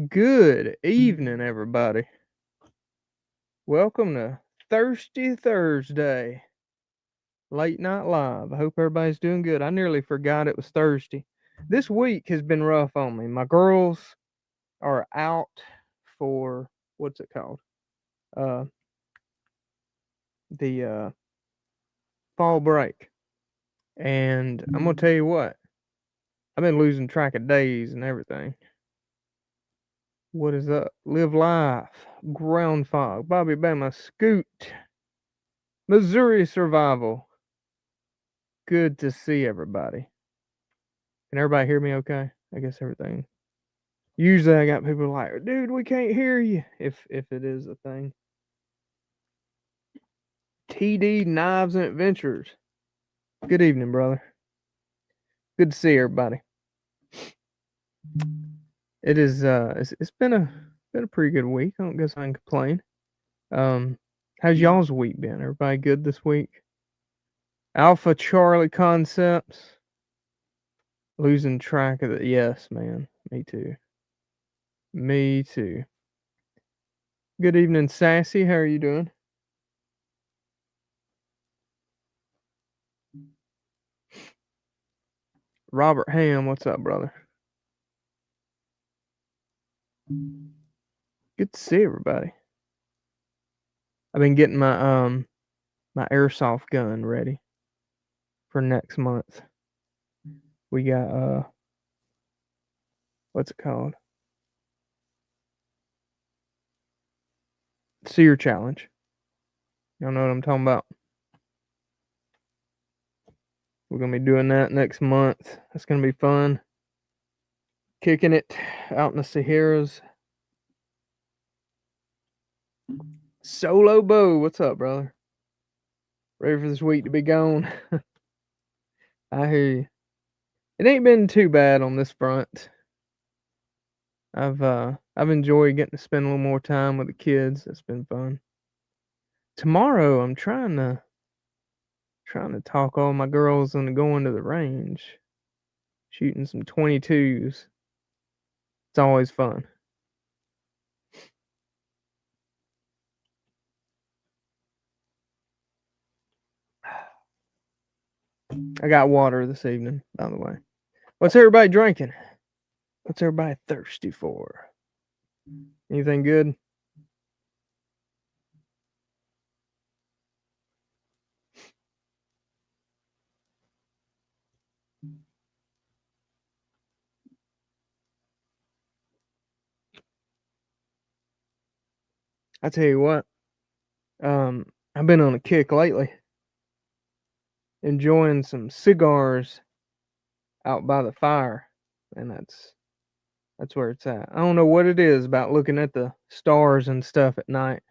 Good evening, everybody. Welcome to Thirsty Thursday, Late Night Live. I hope everybody's doing good. I nearly forgot it was Thursday. This week has been rough on me. My girls are out for what's it called? Uh, the fall break, and I'm gonna tell you what. I've been losing track of days and everything. What is up? Live life, ground fog, Bobby Bama, Scoot, Missouri survival. Good to see everybody. Can everybody hear me okay? I guess everything. Usually I got people like, dude, we can't hear you. If it is a thing. TD Knives and Adventures. Good evening, brother. Good to see everybody. It is it's been a pretty good week. I don't guess I can complain. How's y'all's week been? Everybody good this week? Alpha Charlie concepts. Losing track of it. Yes, man. Me too. Me too. Good evening, Sassy. How are you doing? Robert Ham, what's up, brother? Good to see everybody. I've been getting my airsoft gun ready for next month. We got what's it called? Seer Challenge. Y'all know what I'm talking about. We're gonna be doing that next month. It's gonna be fun. Kicking it out in the Sahara's. Solo Bo, what's up, brother? Ready for this week to be gone? I hear you. It ain't been too bad on this front. I've enjoyed getting to spend a little more time with the kids. It's been fun. Tomorrow I'm trying to talk all my girls into going to the range, shooting some 22s. It's always fun. I got water this evening, by the way. What's everybody drinking? What's everybody thirsty for? Anything good? I tell you what, I've been on a kick lately, enjoying some cigars out by the fire, and that's where it's at. I don't know what it is about looking at the stars and stuff at night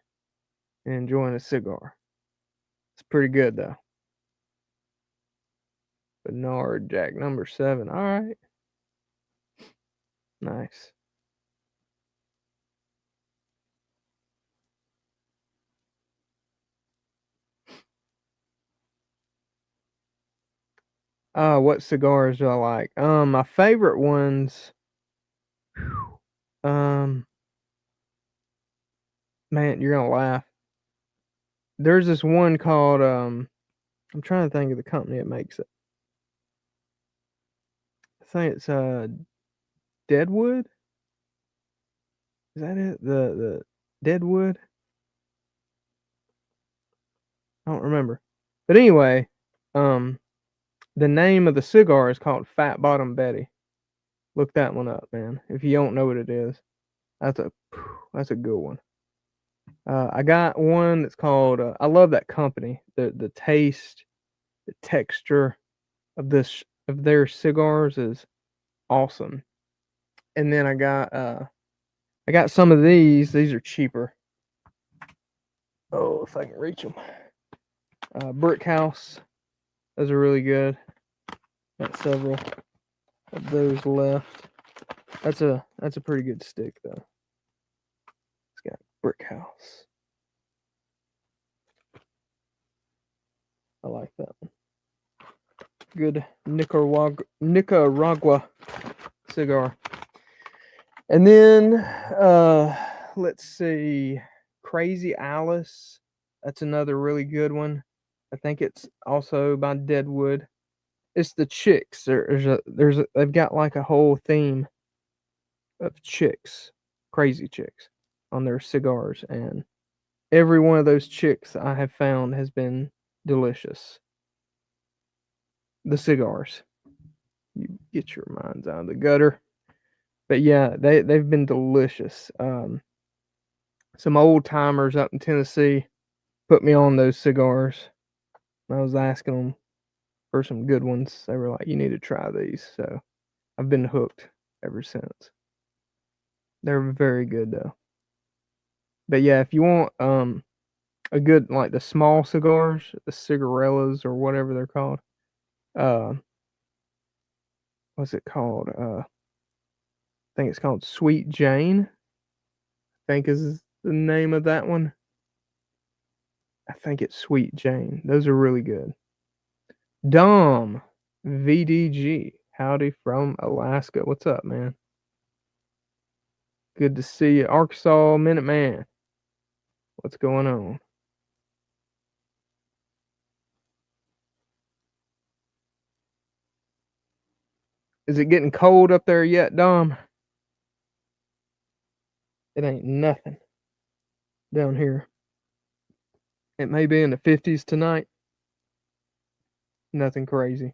and enjoying a cigar. It's pretty good though. Bernard Jack number 7. All right, nice. What cigars do I like? My favorite ones. Um, man, you're gonna laugh. There's this one called I'm trying to think of the company that makes it. I think it's Deadwood. Is that it? The Deadwood? I don't remember. But anyway, um, the name of the cigar is called Fat Bottom Betty. Look that one up, man. If you don't know what it is, that's a that's a good one. I got one that's called. I love that company. The taste, the texture of their cigars is awesome. And then I got some of these. These are cheaper. Oh, if I can reach them. Brick House. Those are really good. Got several of those left. That's a pretty good stick though. It's got Brick House. I like that one. Good Nicaragua cigar. And then let's see, Crazy Alice. That's another really good one. I think it's also by Deadwood. It's the chicks. They've got like a whole theme of chicks, crazy chicks, on their cigars, and every one of those chicks I have found has been delicious. The cigars, you get your minds out of the gutter. But yeah, they've been delicious. Some old timers up in Tennessee put me on those cigars. I was asking them for some good ones. They were like, "You need to try these." So I've been hooked ever since. They're very good though. But yeah, if you want a good like the small cigars, the cigarellas or whatever they're called. Uh, what's it called? I think it's called Sweet Jane. I think is the name of that one. I think it's Sweet Jane. Those are really good. Dom VDG. Howdy from Alaska. What's up, man? Good to see you. Arkansas Minuteman. What's going on? Is it getting cold up there yet, Dom? It ain't nothing down here. It may be in the 50s tonight. Nothing crazy.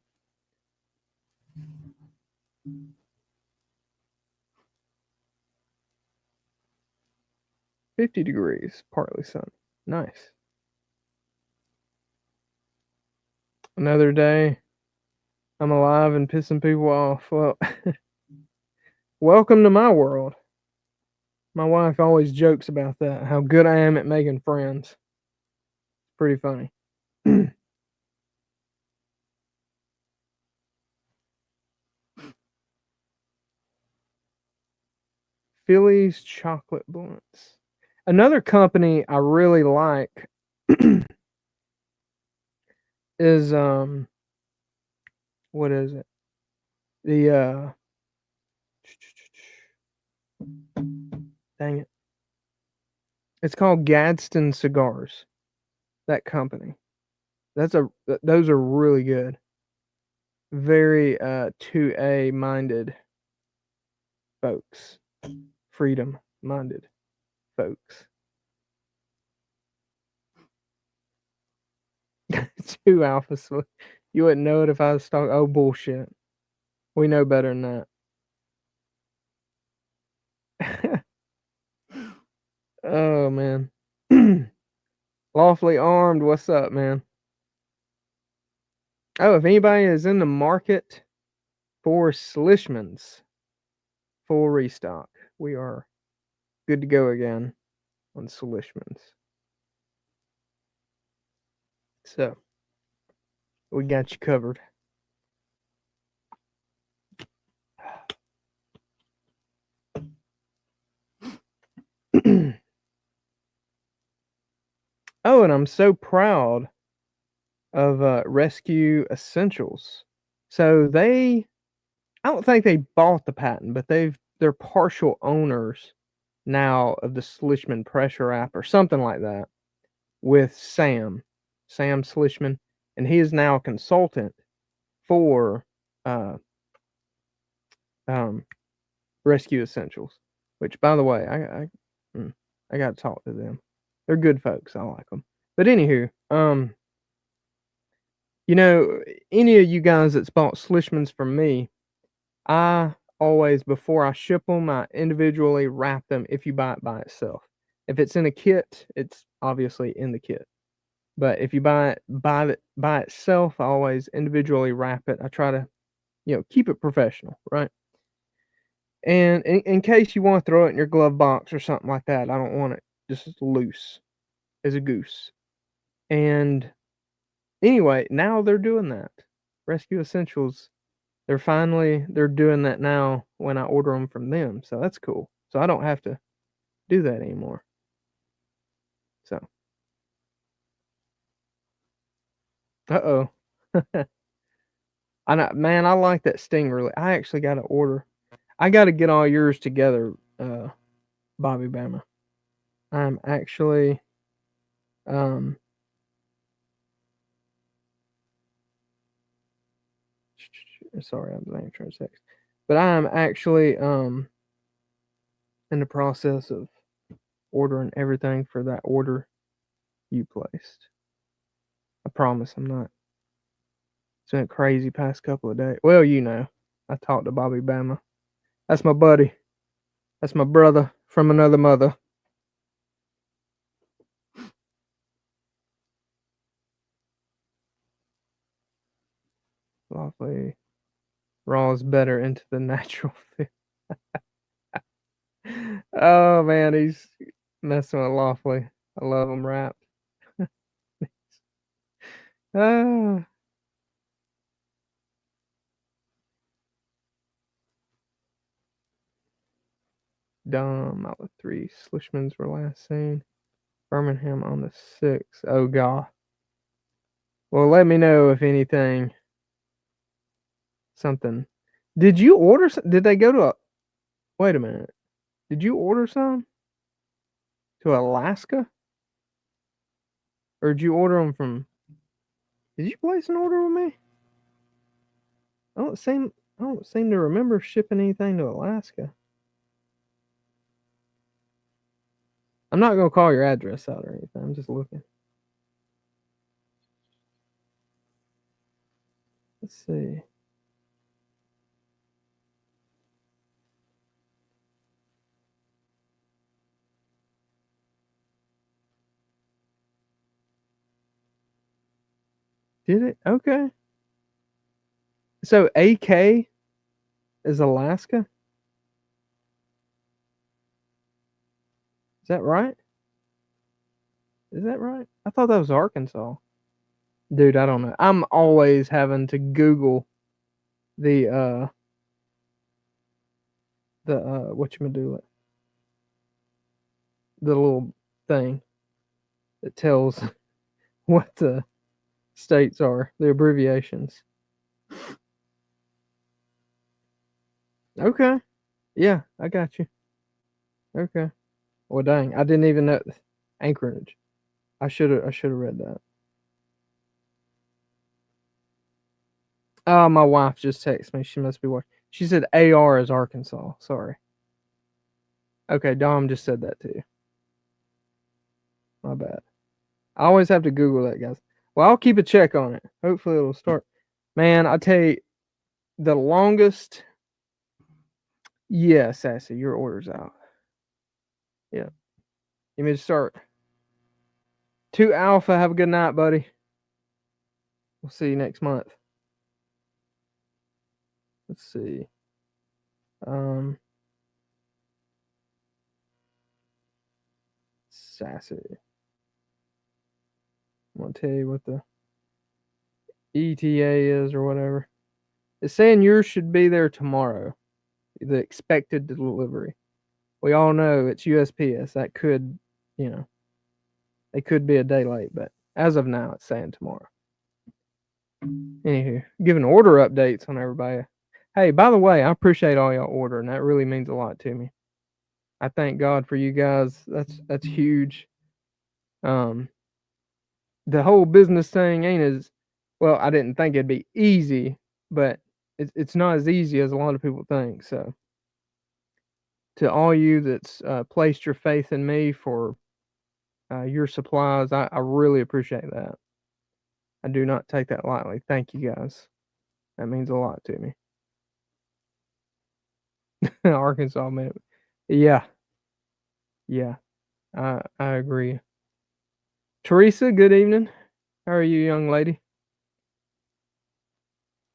50 degrees, partly sunny. Nice. Another day. I'm alive and pissing people off. Well, welcome to my world. My wife always jokes about that, how good I am at making friends. Pretty funny. Philly's chocolate blunts. Another company I really like is what is it? The dang it. It's called Gadsden Cigars. That company. Those are really good. Very 2A minded folks. Freedom minded folks. Two alphas. You wouldn't know it if I was talking. Oh, bullshit. We know better than that. Oh, man. Lawfully armed. What's up, man? Oh, if anybody is in the market for Slishmans, full restock. We are good to go again on Slishmans. So, we got you covered. Oh, and I'm so proud of Rescue Essentials. So I don't think they bought the patent, but they're partial owners now of the Slishman Pressure app or something like that with Sam Slishman, and he is now a consultant for uh, um, Rescue Essentials. Which, by the way, I got to talk to them. They're good folks. I like them. But anywho, you know, any of you guys that's bought Slishmans from me, I always, before I ship them, I individually wrap them if you buy it by itself. If it's in a kit, it's obviously in the kit. But if you buy it by itself, I always individually wrap it. I try to, keep it professional, right? And in case you want to throw it in your glove box or something like that, I don't want it just loose as a goose. And anyway, now they're doing that. Rescue Essentials, they're doing that now when I order them from them. So that's cool. So I don't have to do that anymore. So, uh-oh. I like that Sting really. I actually got to order. I got to get all yours together Bobby Bama. I'm actually um sorry, I'm blank trying to text. But I am actually in the process of ordering everything for that order you placed. I promise I'm not. It's been a crazy past couple of days. Well, I talked to Bobby Bama. That's my buddy. That's my brother from another mother. Lawfully Raw is better into the natural fit. Oh man, he's messing with Lawfully. I love him wrapped. Ah, Dumb out of three. Slishmans were last seen. Birmingham on the 6th. Oh god. Well, let me know if anything. Something. Did you order? Did they go to a? Wait a minute. Did you order some to Alaska, or did you order them from? Did you place an order with me? I don't seem. I don't seem to remember shipping anything to Alaska. I'm not gonna call your address out or anything. I'm just looking. Let's see. Did it? Okay. So AK is Alaska. Is that right? Is that right? I thought that was Arkansas. Dude, I don't know. I'm always having to Google the whatchamacallit, the little thing that tells what the states are, the abbreviations. Okay. Yeah, I got you. Okay. Well, dang, I didn't even know Anchorage. I should have read that. Oh, my wife just texted me. She must be watching. She said AR is Arkansas. Sorry. Okay, Dom just said that too. My bad. I always have to Google that, guys. Well, I'll keep a check on it. Hopefully, it'll start. Man, I tell you, the longest. Yeah, Sassy, your order's out. Yeah. You mean to start? 2 Alpha. Have a good night, buddy. We'll see you next month. Let's see. Um, Sassy. I'm gonna tell you what the ETA is or whatever. It's saying yours should be there tomorrow. The expected delivery. We all know it's USPS. That could, you know, they could be a day late, but as of now, it's saying tomorrow. Anywho, giving order updates on everybody. Hey, by the way, I appreciate all y'all ordering. That really means a lot to me. I thank God for you guys. That's huge. Um, the whole business thing ain't as well. I didn't think it'd be easy, but it's not as easy as a lot of people think. So, to all you that's placed your faith in me for your supplies, I really appreciate that. I do not take that lightly. Thank you guys. That means a lot to me. Arkansas, man. Yeah, yeah, I agree. Teresa, good evening. How are you, young lady?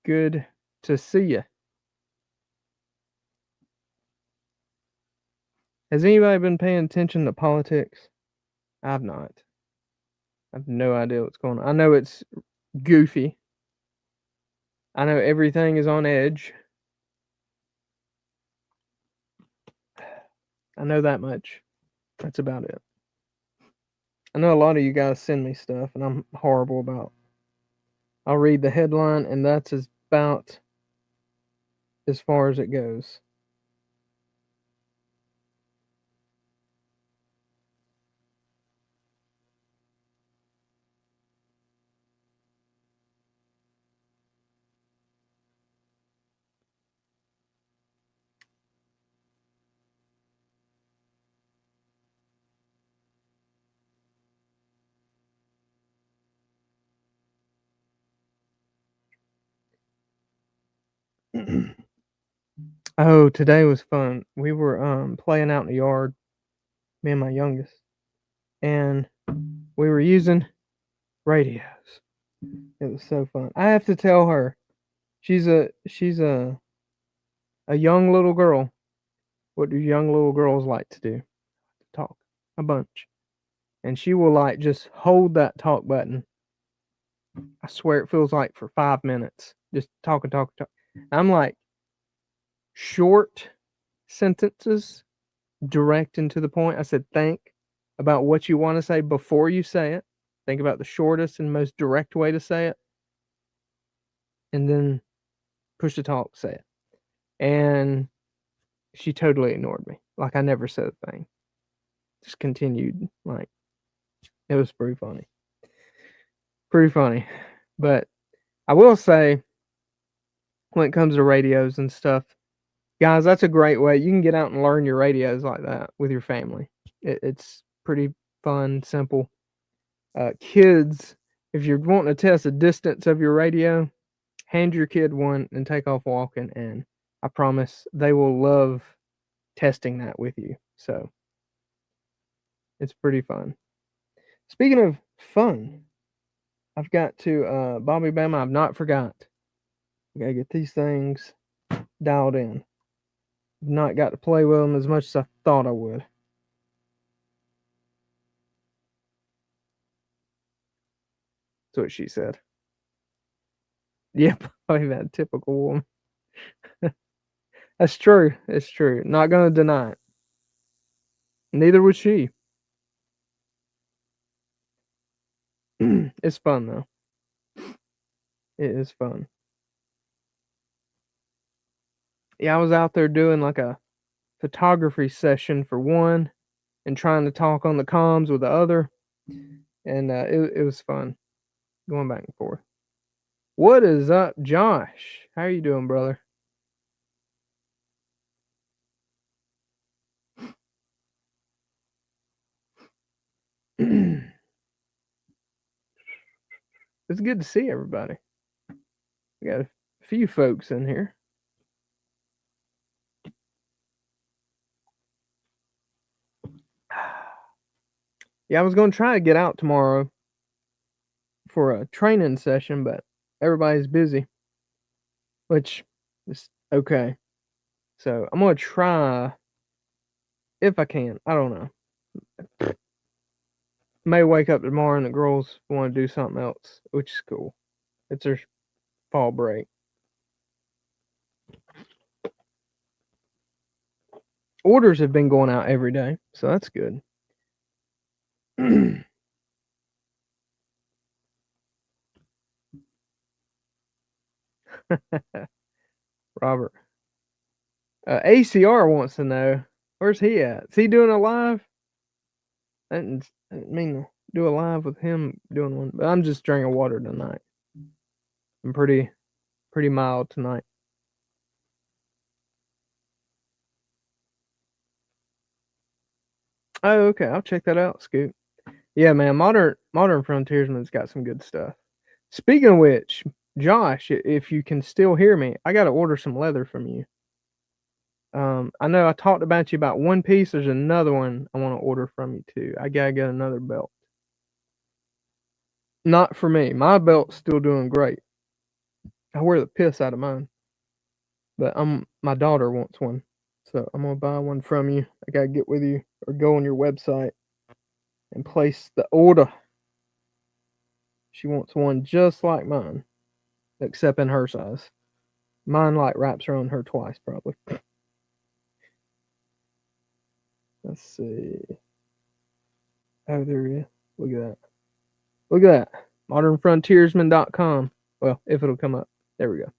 Good to see you. Has anybody been paying attention to politics? I've not. I have no idea what's going on. I know it's goofy. I know everything is on edge. I know that much. That's about it. I know a lot of you guys send me stuff, and I'm horrible about. I'll read the headline, and that's about as far as it goes. Oh, today was fun. We were playing out in the yard, me and my youngest, and we were using radios. It was so fun. I have to tell her, she's a young little girl. What do young little girls like to do? Talk a bunch. And she will like just hold that talk button. I swear it feels like for 5 minutes. Just talking, talking, talking. I'm like short sentences, direct and to the point. I said, think about what you want to say before you say it. Think about the shortest and most direct way to say it. And then push to talk, say it. And she totally ignored me. Like I never said a thing. Just continued. Like it was pretty funny. Pretty funny. But I will say, when it comes to radios and stuff, guys, that's a great way. You can get out and learn your radios like that with your family. It's pretty fun, simple. Kids, if you're wanting to test the distance of your radio, hand your kid one and take off walking, and I promise they will love testing that with you. So it's pretty fun. Speaking of fun, I've got to Bobby Bama. I've not forgot. I gotta get these things dialed in. I've not got to play with them as much as I thought I would. That's what she said. Yep, probably that typical woman. That's true. It's true. Not gonna deny it. Neither was she. It's fun though. It is fun. Yeah, I was out there doing like a photography session for one, and trying to talk on the comms with the other, and it was fun going back and forth. What is up, Josh? How are you doing, brother? It's good to see everybody. We got a few folks in here. Yeah, I was going to try to get out tomorrow for a training session, but everybody's busy, which is okay. So I'm going to try if I can. I don't know. May wake up tomorrow and the girls want to do something else, which is cool. It's their fall break. Orders have been going out every day, so that's good. Robert. ACR wants to know, where's he at? Is he doing a live? I didn't mean to do a live with him doing one, but I'm just drinking water tonight. I'm pretty mild tonight. Oh, okay. I'll check that out, Scoot. Yeah, man. Modern Frontiersman's got some good stuff. Speaking of which, Josh, if you can still hear me, I got to order some leather from you. I know I talked about you about one piece. There's another one I want to order from you too. I gotta get another belt. Not for me. My belt's still doing great. I wear the piss out of mine, but my daughter wants one, so I'm gonna buy one from you. I gotta get with you or go on your website and place the order. She wants one just like mine, except in her size. Mine like wraps around her twice, probably. Let's see. Oh, there he is. Look at that. Look at that. ModernFrontiersman.com. Well, if it'll come up. There we go.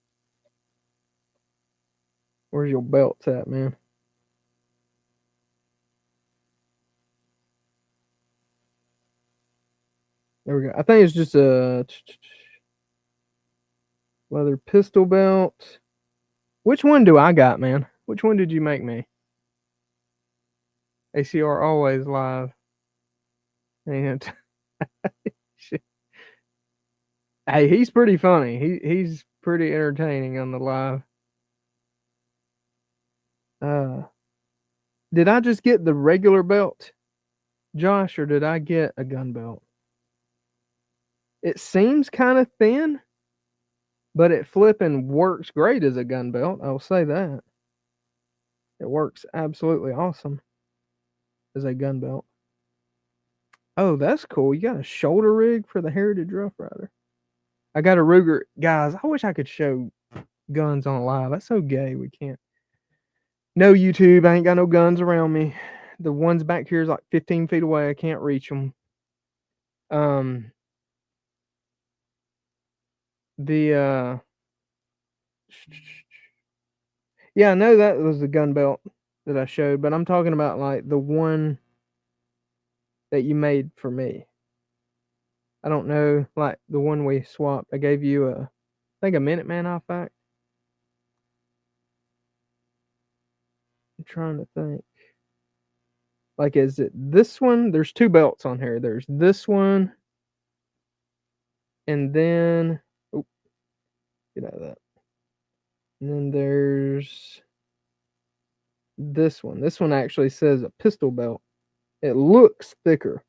Where's your belts at, man? There we go. I think it's just a leather pistol belt. Which one do I got, man? Which one did you make me? ACR always live. And hey, he's pretty funny. He's pretty entertaining on the live. Did I just get the regular belt, Josh, or did I get a gun belt? It seems kind of thin, but it flipping works great as a gun belt. I'll say that. It works absolutely awesome as a gun belt. Oh, that's cool. You got a shoulder rig for the Heritage Rough Rider. I got a Ruger. Guys, I wish I could show guns on live. That's so gay. We can't. No YouTube. I ain't got no guns around me. The ones back here is like 15 feet away. I can't reach them. The yeah, I know that was the gun belt that I showed, but I'm talking about like the one that you made for me. I don't know, like the one we swapped. I gave you I think a Minuteman off back. I'm trying to think. Like, is it this one? There's two belts on here. There's this one, and then oh, get out of that. And then there's this one. This one actually says a pistol belt. It looks thicker.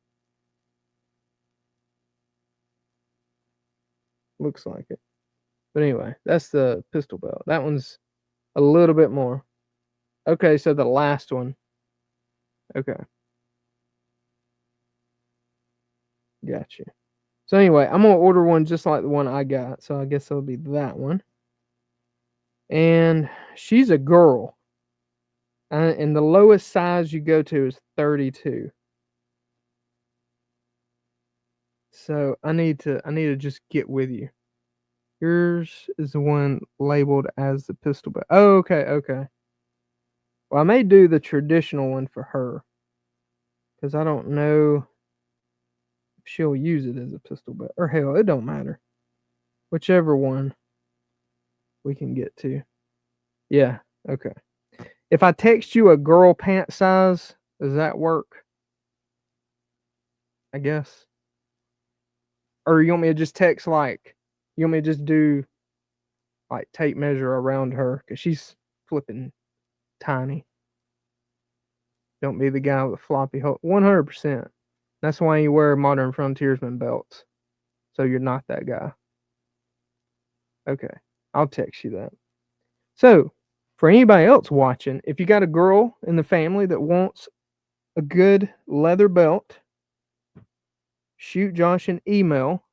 Looks like it. But anyway, that's the pistol belt. That one's a little bit more. Okay, so the last one. Okay. Gotcha. So anyway, I'm gonna order one just like the one I got. So I guess it'll be that one. And she's a girl. And the lowest size you go to is 32. So I need to just get with you. Yours is the one labeled as the pistol belt. Oh, okay. Well, I may do the traditional one for her. Because I don't know if she'll use it as a pistol belt. Or hell, it don't matter. Whichever one we can get to. Yeah, okay. If I text you a girl pant size, does that work? I guess. Or you want me to just text you want me to just do like tape measure around her because she's flipping tiny. Don't be the guy with floppy hole. 100%. That's why you wear modern frontiersman belts. So you're not that guy. Okay. I'll text you that. So, for anybody else watching, if you got a girl in the family that wants a good leather belt, shoot Josh an email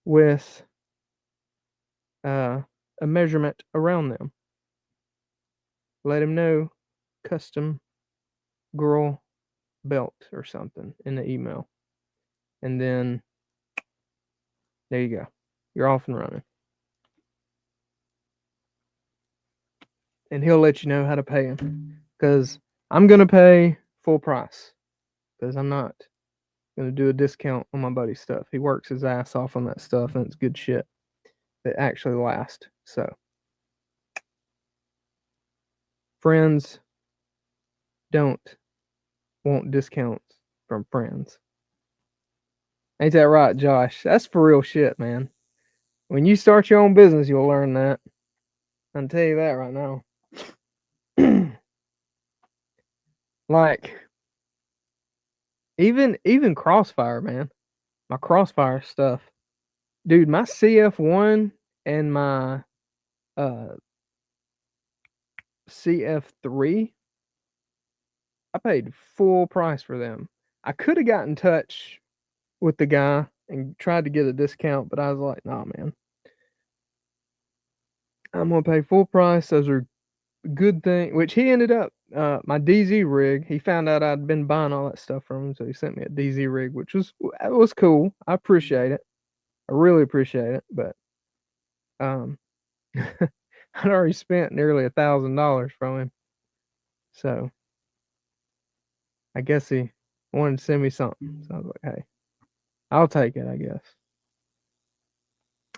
with a measurement around them. Let him know custom girl belt or something in the email. And then there you go. You're off and running. And he'll let you know how to pay him. Because I'm going to pay full price. Because I'm not going to do a discount on my buddy's stuff. He works his ass off on that stuff and it's good shit that actually lasts. So, friends don't want discounts from friends. Ain't that right, Josh? That's for real shit, man. When you start your own business, you'll learn that. I'll tell you that right now. Like, even Crossfire, man. My Crossfire stuff. Dude, my CF1 and my CF3, I paid full price for them. I could have got in touch with the guy and tried to get a discount, but I was like, nah, man. I'm gonna pay full price. Those are good thing. Which he ended up my DZ rig. He found out I'd been buying all that stuff from him, so he sent me a DZ rig, which was cool. I appreciate it. I really appreciate it. But I'd already spent nearly $1,000 from him, so I guess he wanted to send me something. So I was like, hey, I'll take it, I guess.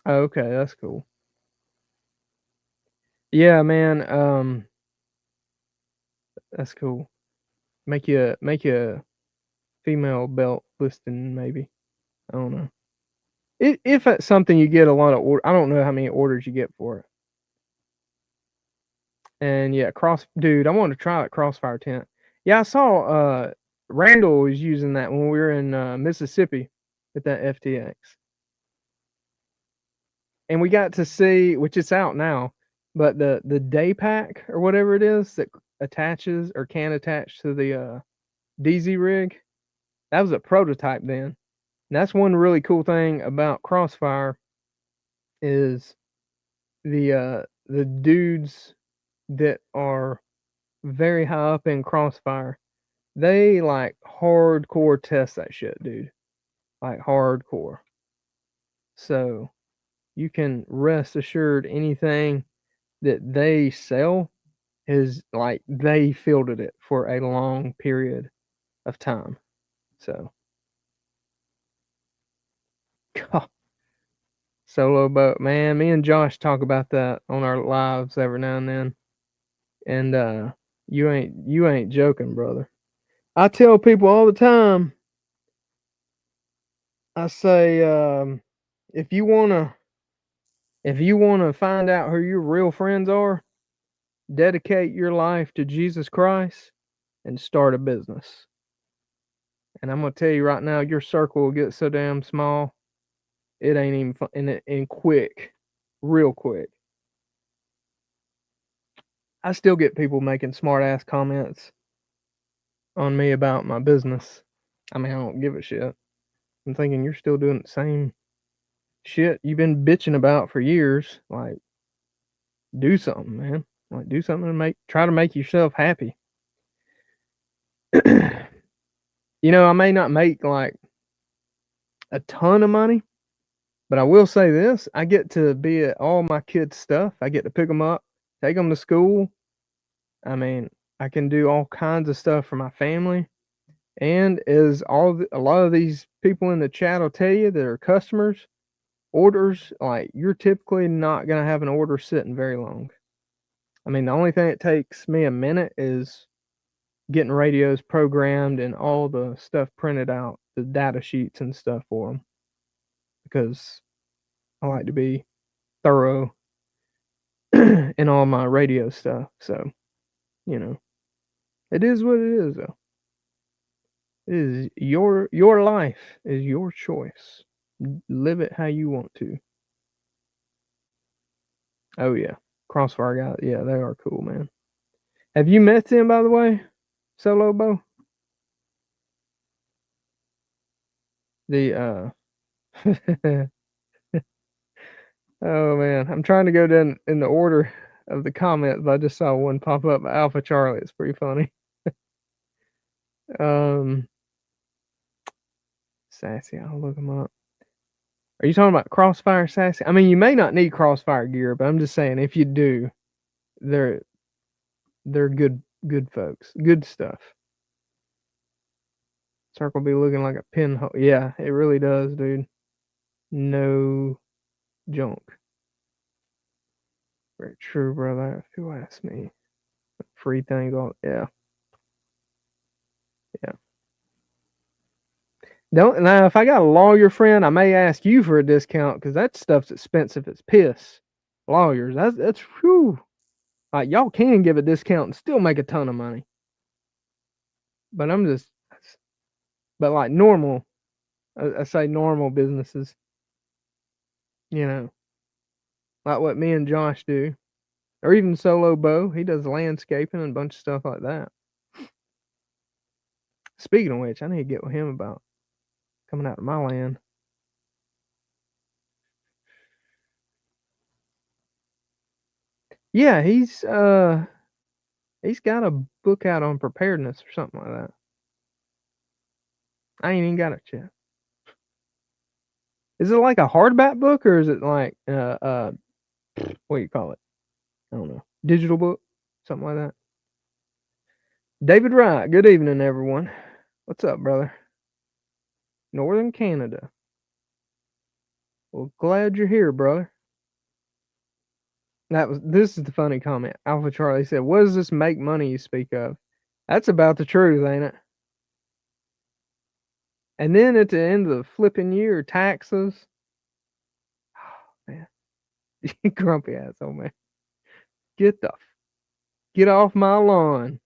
Oh, okay, that's cool. Yeah, man. That's cool. Make you a female belt listing, maybe. I don't know. If it's something you get a lot of I don't know how many orders you get for it. And yeah, dude, I wanted to try that Crossfire tent. Yeah, I saw Randall was using that when we were in Mississippi at that FTX. And we got to see, which it's out now, but the day pack or whatever it is that attaches or can attach to the DZ rig, that was a prototype then. And that's one really cool thing about Crossfire is the dudes that are very high up in Crossfire, they like hardcore test that shit, dude. Like hardcore. So you can rest assured anything that they sell is like they fielded it for a long period of time. So solo boat, man. Me and Josh talk about that on our lives every now and then. And you ain't joking, brother. I tell people all the time, I say, if you wanna find out who your real friends are, dedicate your life to Jesus Christ and start a business. And I'm gonna tell you right now, your circle will get so damn small, it ain't even fun, and quick, real quick. I still get people making smart ass comments on me about my business. I mean, I don't give a shit. I'm thinking you're still doing the same shit you've been bitching about for years. Like, do something, man. Like, do something to try to make yourself happy. I may not make like a ton of money, but I will say this: I get to be at all my kids' stuff. I get to pick them up, take them to school. I mean, I can do all kinds of stuff for my family. And as a lot of these people in the chat will tell you that are customers, orders, like you're typically not gonna have an order sitting very long. I mean, the only thing it takes me a minute is getting radios programmed and all the stuff printed out, the data sheets and stuff for them, because I like to be thorough in all my radio stuff. So, it is what it is, though. It is your life is your choice. Live it how you want to. Oh yeah, Crossfire guys, yeah, they are cool, man. Have you met them, by the way, Solo Bo? The oh man, I'm trying to go down in the order of the comments, but I just saw one pop up, Alpha Charlie. It's pretty funny. um, Sassy, I'll look them up. Are you talking about Crossfire Sassy? I mean, you may not need Crossfire gear, but I'm just saying if you do, they're good folks, good stuff. Circle be looking like a pinhole. Yeah, it really does, dude. No junk. Very true, brother. If you ask me, free things all. Yeah, yeah. Don't now. If I got a lawyer friend, I may ask you for a discount because that stuff's expensive as piss. Lawyers, that's whew. Like y'all can give a discount and still make a ton of money. But but like normal, I say normal businesses, you know, like what me and Josh do, or even Solo Bo, he does landscaping and a bunch of stuff like that. Speaking of which, I need to get with him about coming out to my land. Yeah, he's got a book out on preparedness or something like that. I ain't even got it yet. Is it like a hardback book or is it like what do you call it? I don't know. Digital book? Something like that. David Wright, good evening everyone. What's up, brother? Northern Canada. Well, glad you're here, brother. This is the funny comment. Alpha Charlie said, "What does this make money you speak of?" That's about the truth, ain't it? And then at the end of the flipping year, taxes. Oh, man. Grumpy asshole, man. Get the Get off my lawn,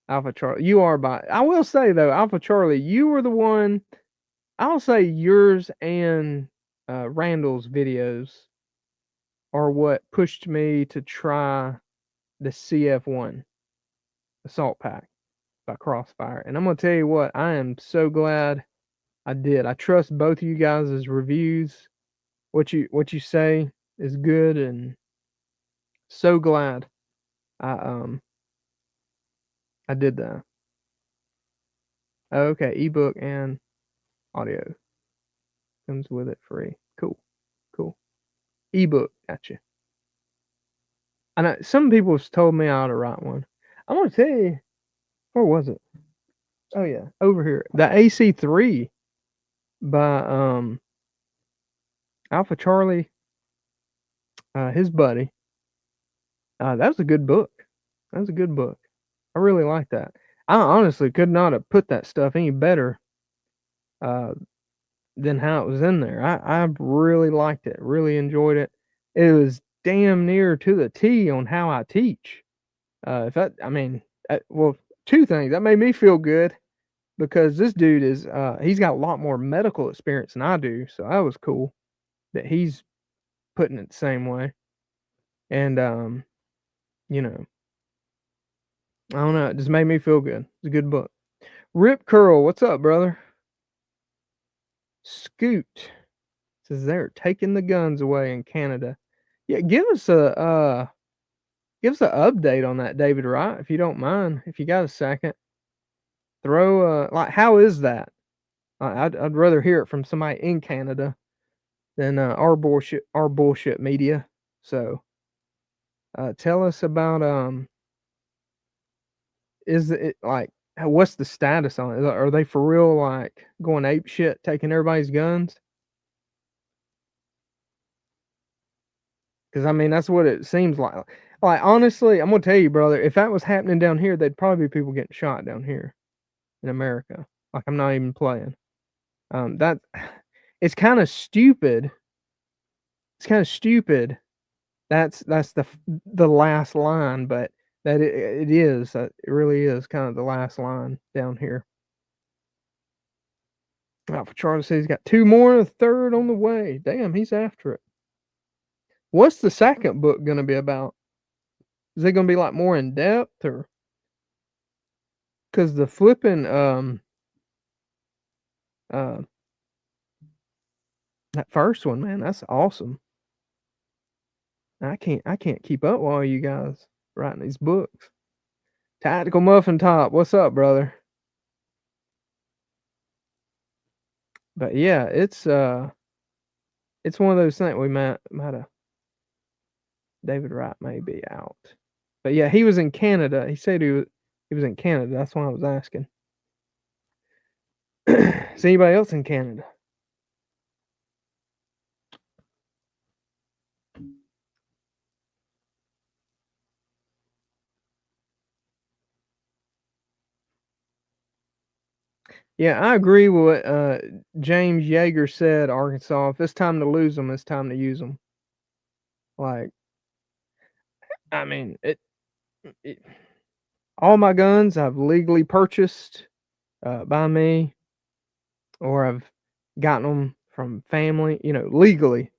Alpha Charlie. You are by. I will say though, Alpha Charlie, you were the one. I'll say yours and Randall's videos are what pushed me to try the CF1 Assault Pack by Crossfire. And I'm gonna tell you what, I am so glad I did. I trust both of you guys' reviews. What you say is good, and so glad I I did that. Okay, ebook and audio comes with it free. Cool, cool. Ebook, gotcha. I know some people have told me I ought to write one. I'm gonna tell you, where was it? Oh yeah, over here. The AC3 by Alpha Charlie, his buddy. That was a good book. That was a good book. I really like that. I honestly could not have put that stuff any better uh, than how it was in there. I really liked it. Really enjoyed it. It was damn near to the T on how I teach. If that, I mean, well, two things that made me feel good because this dude is he's got a lot more medical experience than I do, so that was cool that he's putting it the same way. And you know, I don't know, it just made me feel good. It's a good book. Rip Curl, what's up, brother? Scoot says they're taking the guns away in Canada. Yeah, give us an update on that, David Wright, if you don't mind. If you got a second, throw like how is that? I'd rather hear it from somebody in Canada than our bullshit media. So tell us about is it like what's the status on it? Are they for real like going ape shit, taking everybody's guns? Because I mean that's what it seems like. Like honestly, I'm gonna tell you, brother, if that was happening down here, there'd probably be people getting shot down here in America. Like I'm not even playing. That it's kind of stupid. It's kind of stupid. That's the last line, but that it is. It really is kind of the last line down here. Alpha Charlie says he's got two more and a third on the way. Damn, he's after it. What's the second book gonna be about? Is it gonna be like more in depth or? Because the flipping uh that first one, man, that's awesome. I can't keep up while you guys writing these books. Tactical Muffin Top, what's up, brother? But yeah, it's one of those things we might have. David Wright may be out, but yeah, he was in Canada. He said he was in Canada. That's why I was asking. Is anybody else in Canada? Yeah, I agree with what James Yeager said. Arkansas, if it's time to lose them, it's time to use them. Like, I mean, it all my guns I've legally purchased by me, or I've gotten them from family. You know, legally.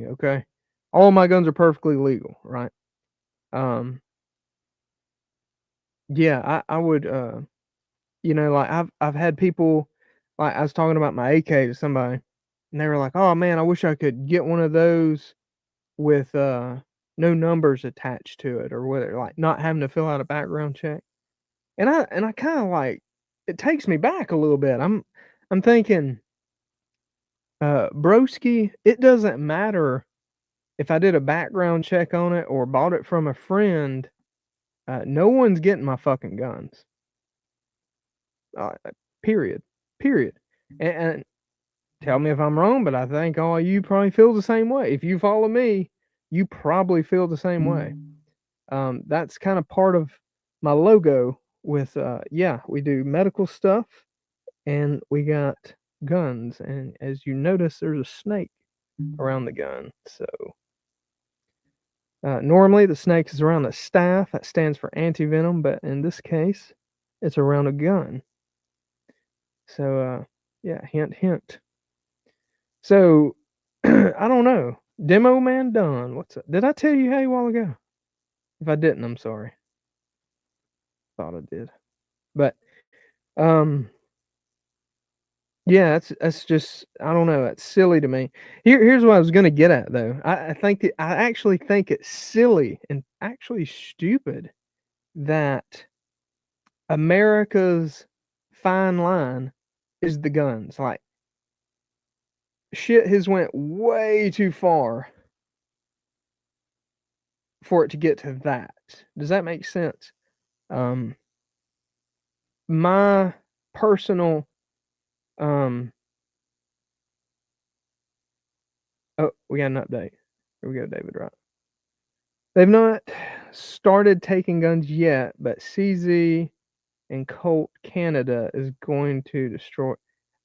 Okay, all my guns are perfectly legal, right? Um, yeah, I would. You know, like I've had people like I was talking about my AK to somebody, and they were like, "Oh man, I wish I could get one of those with no numbers attached to it, or whether like not having to fill out a background check." And I kind of like it takes me back a little bit. I'm thinking, broski, it doesn't matter if I did a background check on it or bought it from a friend. No one's getting my fucking guns. Uh, period. Period. And tell me if I'm wrong, but I think all you probably feel the same way. If you follow me, you probably feel the same way. That's kind of part of my logo with yeah, we do medical stuff and we got guns, and as you notice there's a snake around the gun. So Normally, the snake is around a staff. That stands for anti-venom, but in this case, it's around a gun. So, yeah, hint, hint. So, I don't know. Demo man done. What's up? Did I tell you hey a while ago? If I didn't, I'm sorry. Thought I did. But, um, yeah, that's just I don't know. It's silly to me. Here's what I was gonna get at though. I actually think it's silly and actually stupid that America's fine line is the guns. Like shit has went way too far for it to get to that. Does that make sense? Um, my personal um oh, we got an update. Here we go, David. Right. They've not started taking guns yet, but CZ and Colt Canada is going to destroy.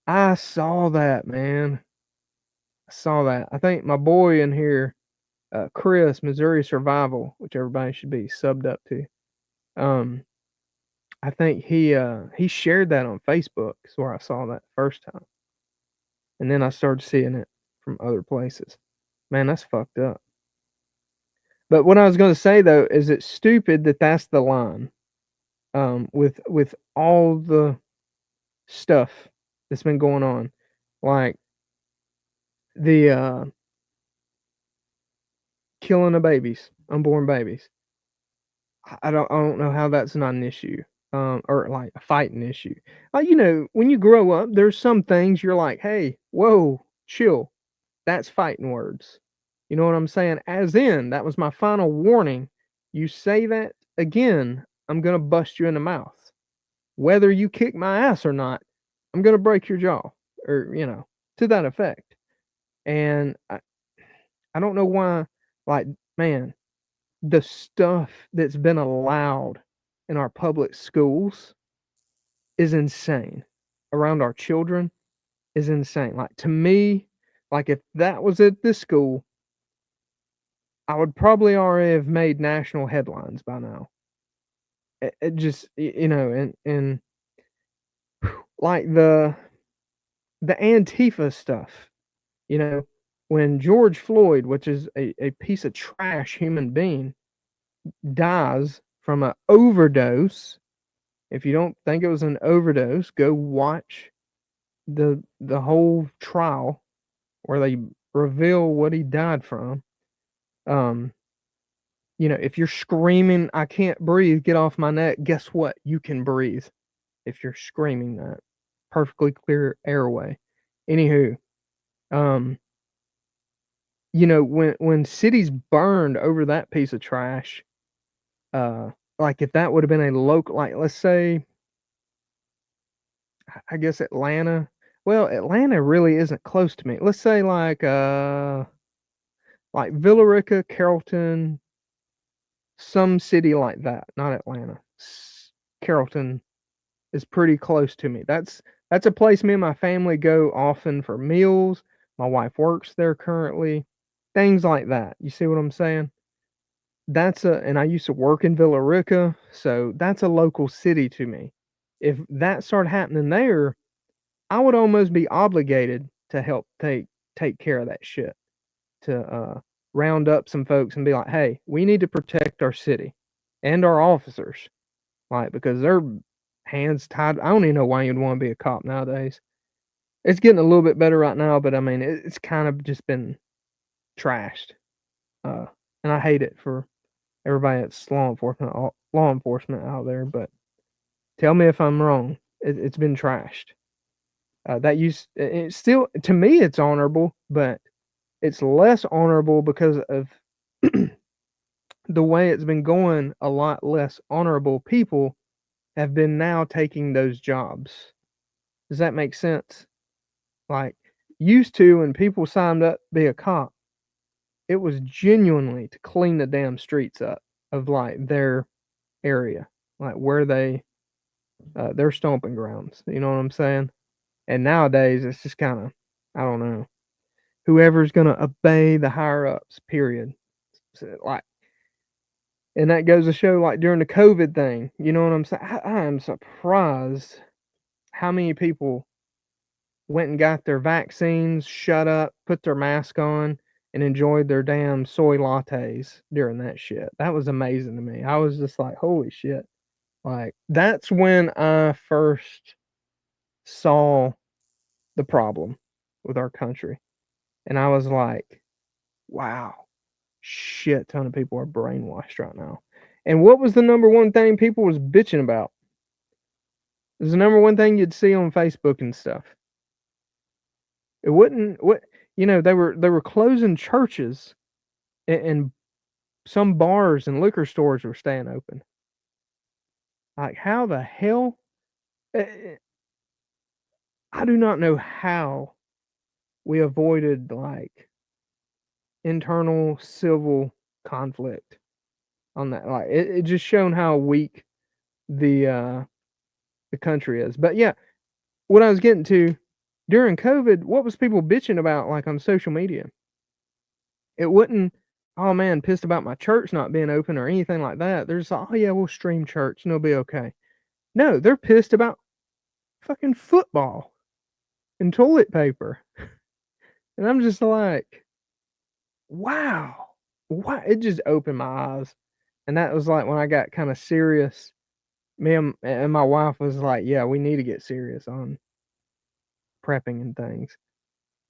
I saw that, man. I saw that. I think my boy in here, Chris, Missouri Survival, which everybody should be subbed up to. Um, I think he shared that on Facebook. Is where I saw that first time, and then I started seeing it from other places. Man, that's fucked up. But what I was going to say though is it's stupid that that's the line. With all the stuff that's been going on, like the killing of babies, unborn babies. I don't know how that's not an issue, or like a fighting issue. When you grow up, there's some things you're like, hey, whoa, chill. That's fighting words. You know what I'm saying? As in, that was my final warning. You say that again, I'm gonna bust you in the mouth. Whether you kick my ass or not, I'm gonna break your jaw, or to that effect. And I don't know why, like, man, the stuff that's been allowed in our public schools is insane. Around our children is insane. Like to me, like if that was at this school, I would probably already have made national headlines by now. It just and like the Antifa stuff, you know, when George Floyd, which is a piece of trash human being, dies from an overdose. If you don't think it was an overdose, go watch the whole trial where they reveal what he died from. Um, if you're screaming, I can't breathe, get off my neck, guess what? You can breathe if you're screaming that. Perfectly clear airway. Anywho, um, when cities burned over that piece of trash, like if that would have been a local, like let's say, I guess Atlanta. Well, Atlanta really isn't close to me. Let's say like Villa Rica, Carrollton, some city like that, not Atlanta. Carrollton is pretty close to me. That's a place me and my family go often for meals. My wife works there currently. Things like that. You see what I'm saying? And I used to work in Villa Rica, so that's a local city to me. If that started happening there, I would almost be obligated to help take care of that shit. To round up some folks and be like, "Hey, we need to protect our city and our officers." Like because their hands tied. I don't even know why you'd want to be a cop nowadays. It's getting a little bit better right now, but I mean, it's kind of just been trashed, uh, and I hate it for everybody that's law enforcement out there. But tell me if I'm wrong. It's been trashed. It's still to me it's honorable, but it's less honorable because of the way it's been going. A lot less honorable people have been now taking those jobs. Does that make sense? Like, used to when people signed up to be a cop, it was genuinely to clean the damn streets up of like their area, like where their stomping grounds. You know what I'm saying? And nowadays it's just kind of, I don't know, whoever's gonna obey the higher ups. Period. So, like And that goes to show, like, during the COVID thing, you know what I'm saying? I am surprised how many people went and got their vaccines, shut up, put their mask on, and enjoyed their damn soy lattes during that shit. That was amazing to me. I was just like, holy shit. Like, that's when I first saw the problem with our country. And I was like, wow, shit ton of people are brainwashed right now. And what was the number one thing people was bitching about? It was the number one thing you'd see on Facebook and stuff. It wouldn't what they were closing churches, and some bars and liquor stores were staying open. Like, how the hell? Eh, I do not know how we avoided, like, internal civil conflict on that. Like, it just shown how weak the uh the country is. But yeah, what I was getting to, during COVID, what was people bitching about, like, on social media? It wouldn't, "Oh, man, pissed about my church not being open," or anything like that. They're just like, "Oh, yeah, we'll stream church and it'll be okay." No, they're pissed about fucking football and toilet paper. And I'm just like, "Wow." Why it just opened my eyes. And that was, like, when I got kinda serious. Me and my wife was like, "Yeah, we need to get serious on prepping and things."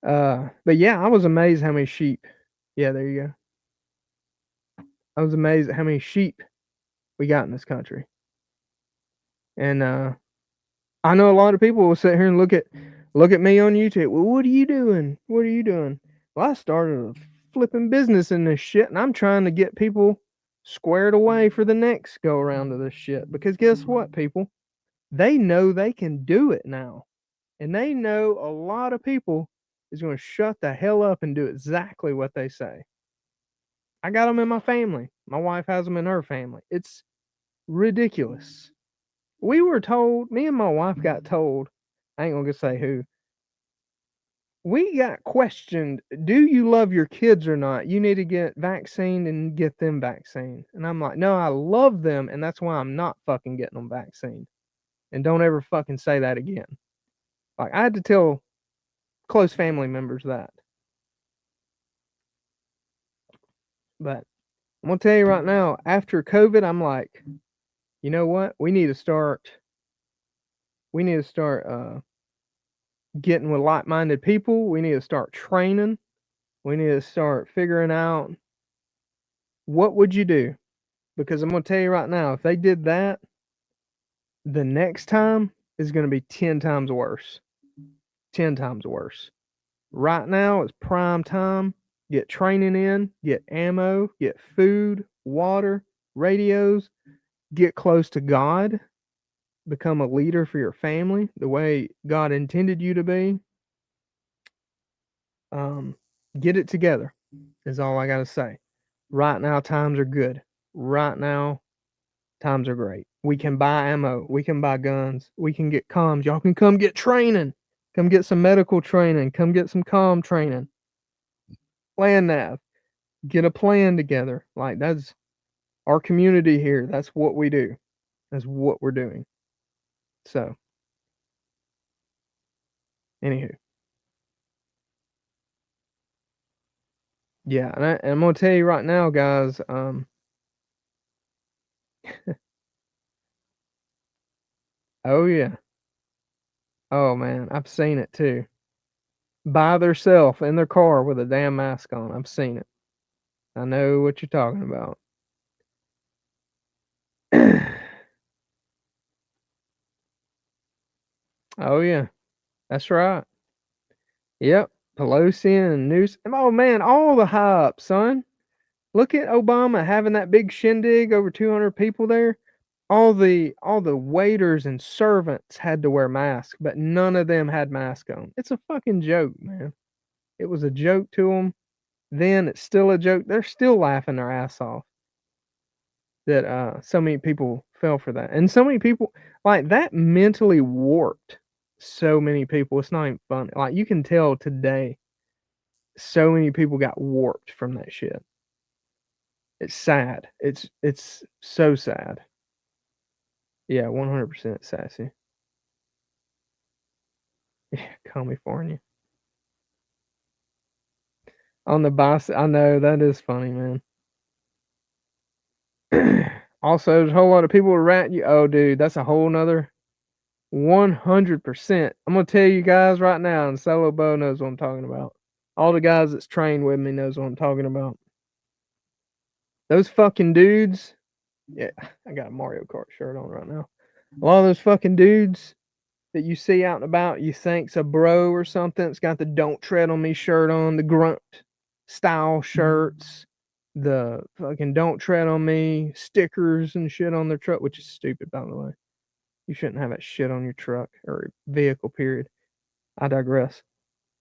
But yeah, I was amazed how many sheep. Yeah, there you go. I was amazed at how many sheep we got in this country. And I know a lot of people will sit here and look at me on YouTube. Well, what are you doing? What are you doing? Well, I started a flipping business in this shit, and I'm trying to get people squared away for the next go around of this shit. Because guess what, people? They know they can do it now. And they know a lot of people is going to shut the hell up and do exactly what they say. I got them in my family. My wife has them in her family. It's ridiculous. We were told, me and my wife got told, I ain't gonna say who, we got questioned, do you love your kids or not? You need to get vaccinated and get them vaccinated. And I'm like, no, I love them, and that's why I'm not fucking getting them vaccinated. And don't ever fucking say that again. Like, I had to tell close family members that. But I'm gonna tell you right now, after COVID, I'm like, you know what? We need to start getting with like-minded people. We need to start training. We need to start figuring out what would you do? Because I'm gonna tell you right now, if they did that, the next time is gonna be 10 times worse. 10 times worse. Right now it's prime time. Get training in, get ammo, get food, water, radios, get close to God, become a leader for your family the way God intended you to be. Um, get it together is all I gotta say. Right now, times are good. Right now, times are great. We can buy ammo. We can buy guns. We can get comms. Y'all can come get training. Come get some medical training. Come get some comm training. Plan nav. Get a plan together. Like, that's our community here. That's what we do. That's what we're doing. So, anywho, yeah, and I'm gonna tell you right now, guys. Oh yeah. Oh man, I've seen it too. By theirself in their car with a damn mask on. I've seen it. I know what you're talking about. Oh yeah, that's right. Yep, Pelosi and Newsom. Oh man, all the hype, son. Look at Obama having that big shindig, over 200 people there. All the waiters and servants had to wear masks, but none of them had masks on. It's a fucking joke, man. It was a joke to them. Then it's still a joke. They're still laughing their ass off that so many people fell for that. And so many people, like, that mentally warped so many people. It's not even funny. Like, you can tell today so many people got warped from that shit. It's sad. It's so sad. Yeah, 100% sassy. Yeah, California. On the boss, I know that is funny, man. Also, there's a whole lot of people who rat you. Oh, dude, that's a whole nother 100%. I'm gonna tell you guys right now, and Solo Bo knows what I'm talking about. All the guys that's trained with me knows what I'm talking about. Those fucking dudes. Yeah, I got a Mario Kart shirt on right now. A lot of those fucking dudes that you see out and about, you think's a bro or something. It's got the "Don't Tread on Me" shirt on, the grunt style shirts, the fucking "Don't Tread on Me" stickers and shit on their truck, which is stupid, by the way. You shouldn't have that shit on your truck or vehicle, period. I digress.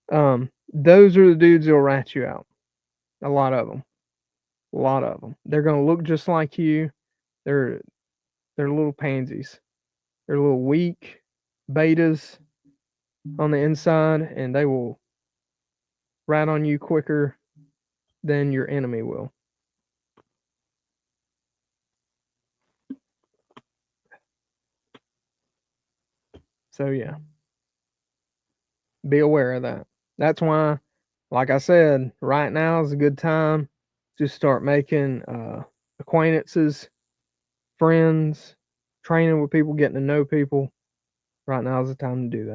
Those are the dudes that'll rat you out. A lot of them. A lot of them. They're gonna look just like you. They're they're little pansies. They're little weak betas on the inside, and they will rat on you quicker than your enemy will. So yeah, be aware of that. That's why, like I said, right now is a good time to start making acquaintances, friends, training with people, getting to know people. Right now is the time to do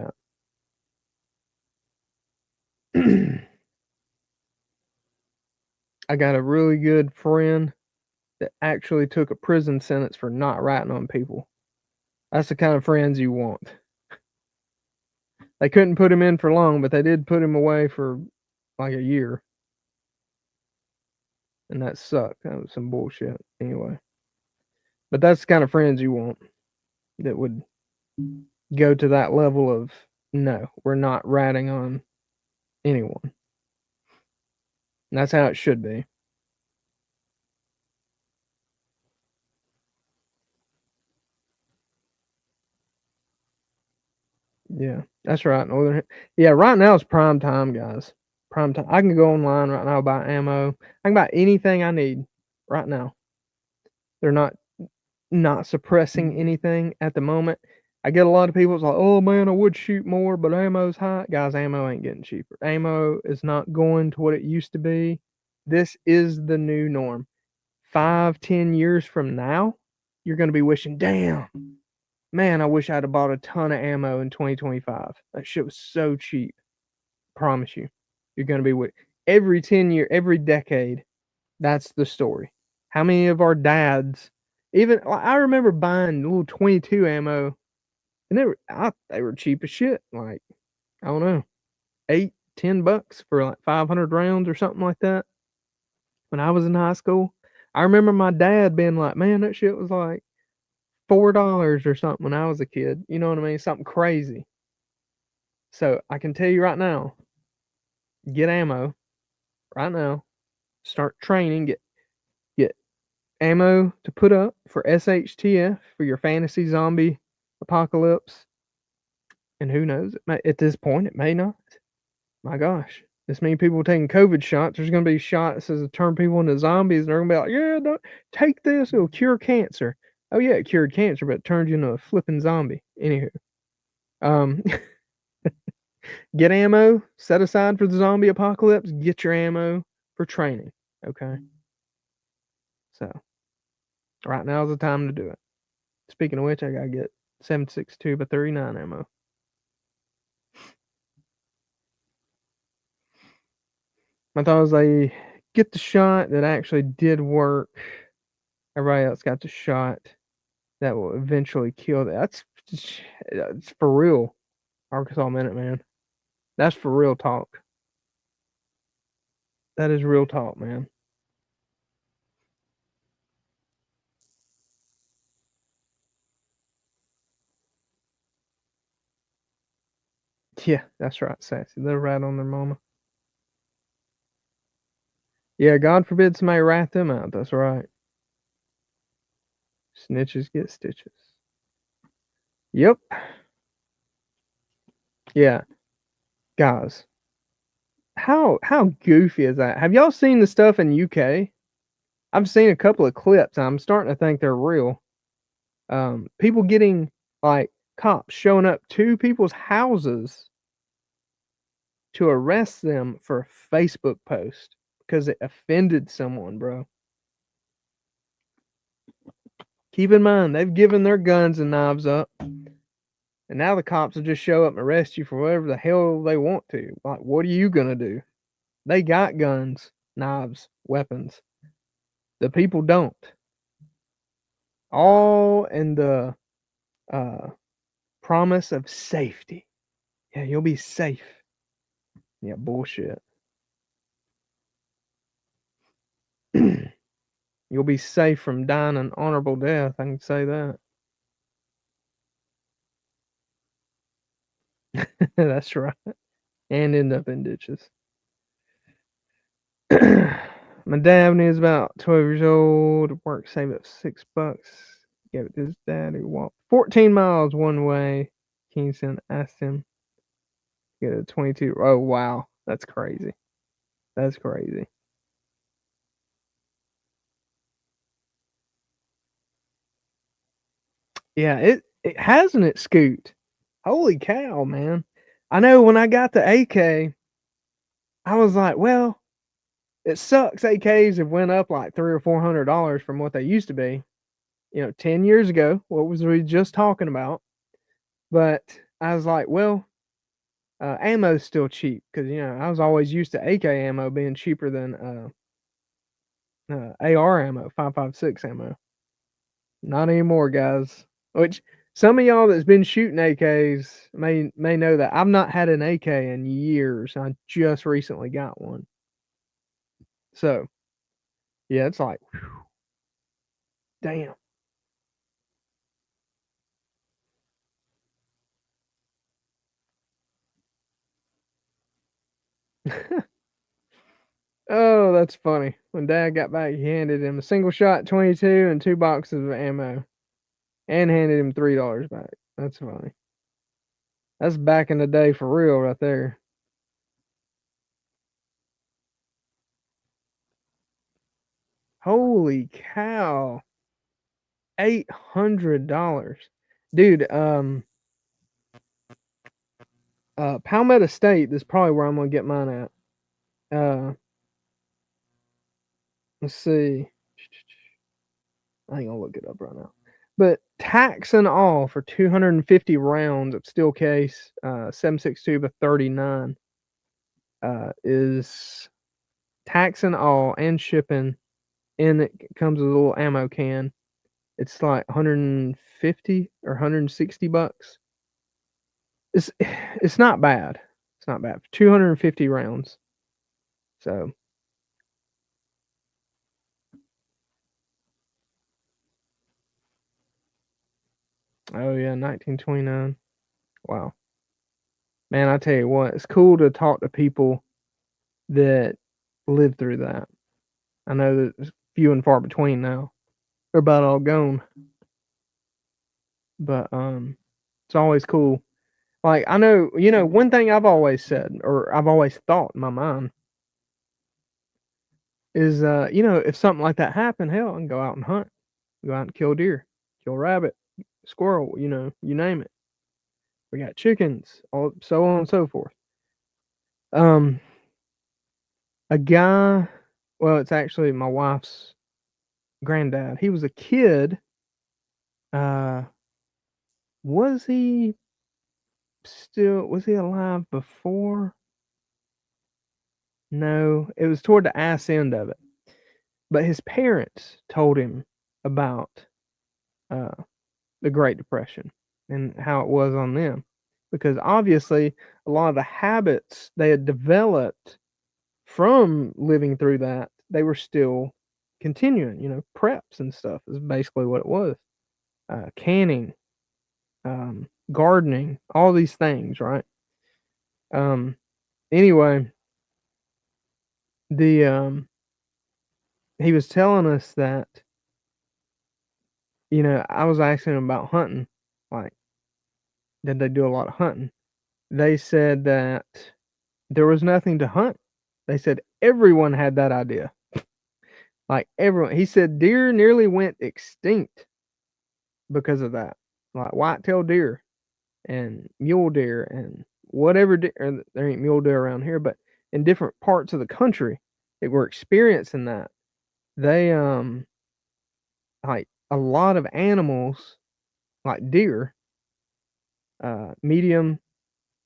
that. I got a really good friend that actually took a prison sentence for not ratting on people. That's the kind of friends you want. They couldn't put him in for long, but they did put him away for like a year. And that sucked. That was some bullshit. Anyway. But that's the kind of friends you want that would go to that level of no, we're not ratting on anyone. And that's how it should be. Yeah, that's right. Yeah, right now it's prime time, guys. Prime time. I can go online right now, buy ammo. I can buy anything I need right now. They're not suppressing anything at the moment. I get a lot of people it's like, oh man, I would shoot more, but ammo's high. Guys, ammo ain't getting cheaper. Ammo is not going to what it used to be. This is the new norm. 5, 10 years from now, you're gonna be wishing, damn, man, I wish I'd have bought a ton of ammo in 2025. That shit was so cheap. Promise you. You're gonna be with every 10 year, every decade, that's the story. How many of our dads even I remember buying little 22 ammo and they were cheap as shit. Like, I don't know, $8, $10 for like 500 rounds or something like that. When I was in high school, I remember my dad being like, "Man, that shit was like $4 or something when I was a kid." You know what I mean? Something crazy. So I can tell you right now, get ammo right now. Start training. Get ammo to put up for SHTF for your fantasy zombie apocalypse. And who knows? At this point, it may not. My gosh, this many people taking COVID shots. There's going to be shots that turn people into zombies, and they're going to be like, "Yeah, don't take this. It'll cure cancer." Oh yeah, it cured cancer, but it turned you into a flipping zombie. Anywho, um, get ammo set aside for the zombie apocalypse. Get your ammo for training. Okay, so right now is the time to do it. Speaking of which, I gotta get 7.62 by 39 ammo. My thought was I get the shot that actually did work. Everybody else got the shot that will eventually kill. That's for real, Arkansas Minuteman. That's for real talk. That is real talk, man. Yeah, that's right, Sassy. They're right on their mama. Yeah, God forbid somebody rat them out. That's right. Snitches get stitches. Yep. Yeah, guys. How goofy is that? Have y'all seen the stuff in UK? I've seen a couple of clips, and I'm starting to think they're real. People getting, like, cops showing up to people's houses to arrest them for a Facebook post because it offended someone, bro. Keep in mind, they've given their guns and knives up, and now the cops will just show up and arrest you for whatever the hell they want to. Like, what are you gonna do? They got guns, knives, weapons. The people don't. All in the uh, promise of safety. Yeah, you'll be safe. Yeah, bullshit. You'll be safe from dying an honorable death. I can say that. That's right. And end up in ditches. My dad, when he was about 12 years old, work saved up $6. Gave it to his dad who walked 14 miles one way. Kingston asked him to get a 22. Oh, wow. That's crazy. That's crazy. Yeah, it hasn't it, Scoot? Holy cow, man. I know when I got the AK, I was like, well, it sucks AKs have went up like three or $400 from what they used to be. 10 years ago, what was we just talking about? But I was like, well, ammo's still cheap because I was always used to AK ammo being cheaper than AR ammo, 5.56 ammo. Not anymore, guys. Which some of y'all that's been shooting AKs may know that I've not had an AK in years. I just recently got one. So yeah, it's like, whew, damn. Oh, that's funny. When Dad got back, he handed him a single shot 22 and 2 boxes of ammo, and handed him $3 back. That's funny. That's back in the day for real, right there. Holy cow! $800, dude. Palmetto State. This is probably where I'm gonna get mine at. Let's see. I ain't gonna look it up right now. But tax and all for 250 rounds of steel case, 7.62 by 39, is tax and all and shipping. And it comes with a little ammo can. It's like 150 or 160 bucks. It's it's not bad. It's not bad. 250 rounds. So, oh yeah, 1929. Wow. Man, I tell you what, it's cool to talk to people that lived through that. I know that it's few and far between now. They're about all gone, but it's always cool. Like I know, one thing I've always said, or I've always thought in my mind, is if something like that happened, hell, I can go out and hunt, go out and kill deer, kill rabbit, squirrel, you name it. We got chickens, all so on and so forth. Um, a guy, well, it's actually my wife's granddad. He was a kid. Uh, was he was he alive before? No, it was toward the ass end of it. But his parents told him about uh, the Great Depression and how it was on them. Because obviously, a lot of the habits they had developed from living through that, they were still continuing. Preps and stuff is basically what it was. Canning, gardening, all these things, right? Um, anyway, the he was telling us that I was asking him about hunting, like did they do a lot of hunting? They said that there was nothing to hunt. They said everyone had that idea. Like everyone, he said deer nearly went extinct because of that. Like white-tailed deer and mule deer and whatever deer, there ain't mule deer around here, but in different parts of the country that were experiencing that, they like a lot of animals like deer, medium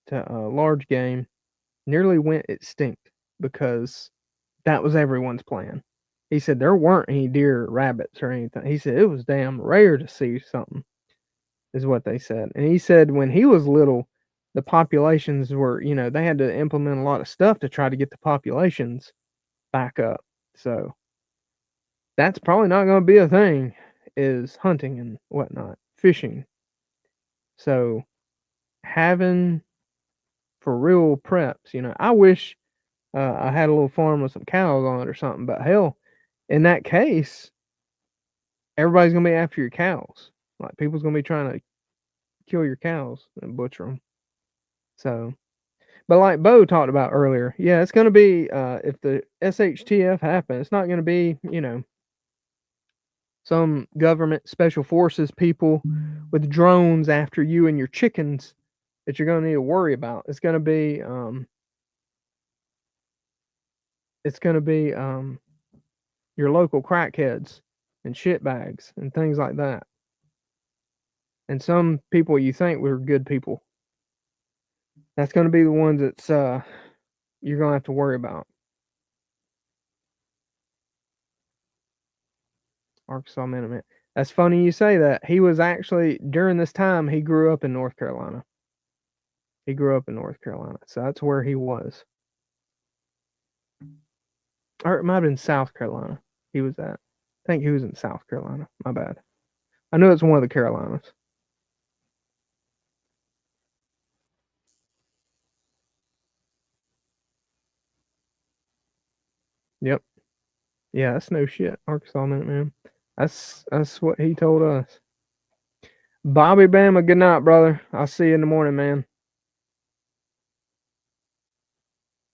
to large game, nearly went extinct because that was everyone's plan. He said there weren't any deer, rabbits, or anything. He said it was damn rare to see something, is what they said. And he said when he was little, the populations were, they had to implement a lot of stuff to try to get the populations back up. So that's probably not going to be a thing, is hunting and whatnot, fishing. So having for real preps, I wish I had a little farm with some cows on it or something, but hell, in that case, everybody's gonna be after your cows. Like people's gonna be trying to kill your cows and butcher them. So, but like Bo talked about earlier, yeah, it's gonna be if the SHTF happens, it's not gonna be some government special forces people with drones after you and your chickens that you're gonna need to worry about. It's gonna be your local crackheads and shitbags and things like that. And some people you think were good people. That's gonna be the ones that's you're gonna have to worry about. Arkansas Minuteman. That's funny you say that. He was actually during this time he grew up in North Carolina. He grew up in North Carolina, so that's where he was. Or it might have been South Carolina. He was at. I think he was in South Carolina. My bad. I know it's one of the Carolinas. Yep. Yeah, that's no shit. Arkansas Minuteman. That's what he told us. Bobby Bama, good night, brother. I'll see you in the morning, man.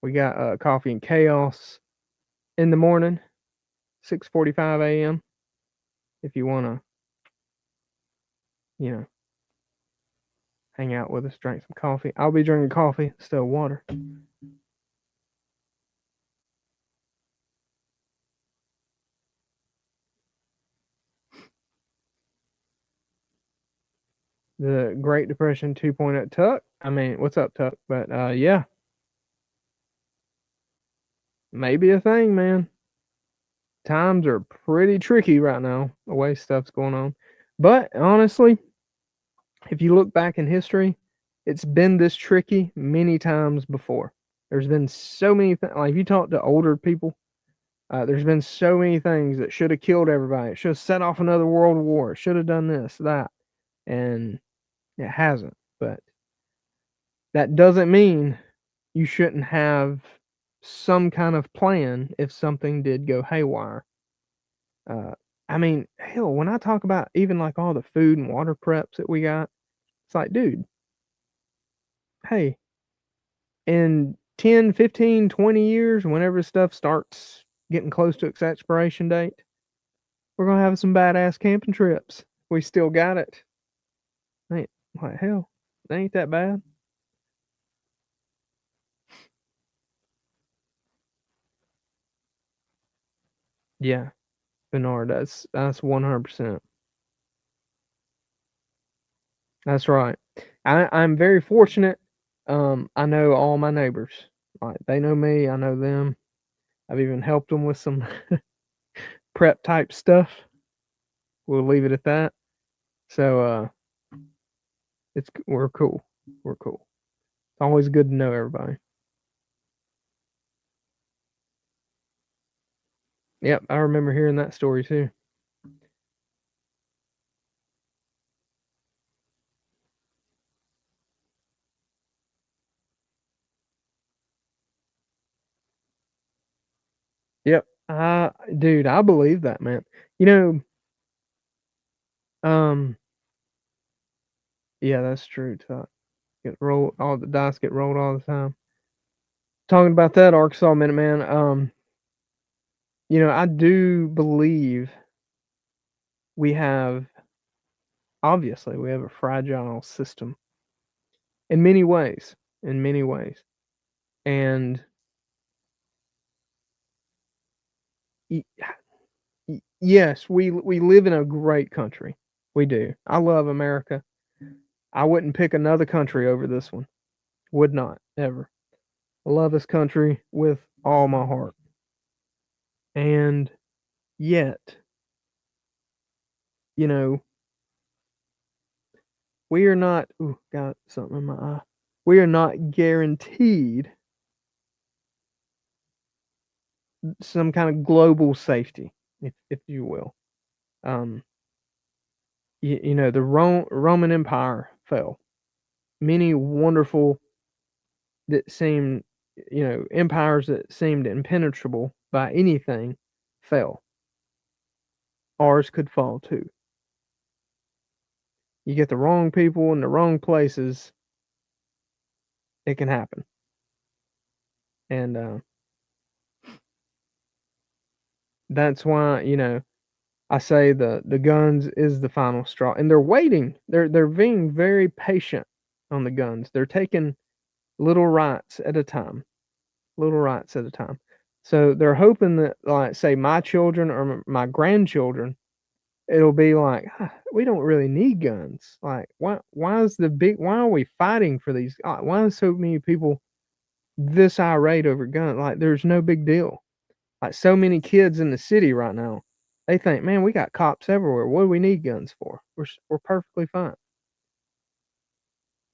We got coffee and chaos in the morning, 6:45 a.m. If you wanna, you know, hang out with us, drink some coffee. I'll be drinking coffee instead of water. The Great Depression 2.0 Tuck. I mean, what's up, Tuck? But yeah, maybe a thing, man. Times are pretty tricky right now, the way stuff's going on. But honestly, if you look back in history, it's been this tricky many times before. There's been so many things. Like if you talk to older people, there's been so many things that should have killed everybody. It should have set off another world war. It should have done this, that, and it hasn't. But that doesn't mean you shouldn't have some kind of plan if something did go haywire. Uh, I mean, hell, when I talk about even like all the food and water preps that we got, it's like, dude, hey, in 10, 15, 20 years, whenever stuff starts getting close to its expiration date, we're gonna have some badass camping trips. We still got it. Ain't like hell. It ain't that bad. Yeah, Bernard, that's 100%. That's right. I'm very fortunate. I know all my neighbors. Like they know me, I know them. I've even helped them with some prep type stuff. We'll leave it at that. So we're cool. We're cool. It's always good to know everybody. Yep, I remember hearing that story too. Yep. Dude, I believe that, man. You know, um, yeah, that's true. Get rolled, all the dice get rolled all the time. Talking about that Arkansas Minute, man. I do believe we have obviously, we have a fragile system in many ways, in many ways. And y yes, we live in a great country. We do. I love America. I wouldn't pick another country over this one. Would not, ever. I love this country with all my heart. And yet, you know, we are not ooh, got something in my eye. We are not guaranteed some kind of global safety, if you will. Um, the Roman Empire fell. Many wonderful that seemed, empires that seemed impenetrable by anything fell. Ours could fall too. You get the wrong people in the wrong places, it can happen. And that's why, I say the guns is the final straw. And they're waiting. They're being very patient on the guns. They're taking little rights at a time. Little rights at a time. So they're hoping that, like, say, my children or my grandchildren, it'll be like, "Ah, we don't really need guns. Like, why are we fighting for these? Why is so many people this irate over guns? Like, there's no big deal. Like, so many kids in the city right now, they think, man, we got cops everywhere. What do we need guns for? We're perfectly fine.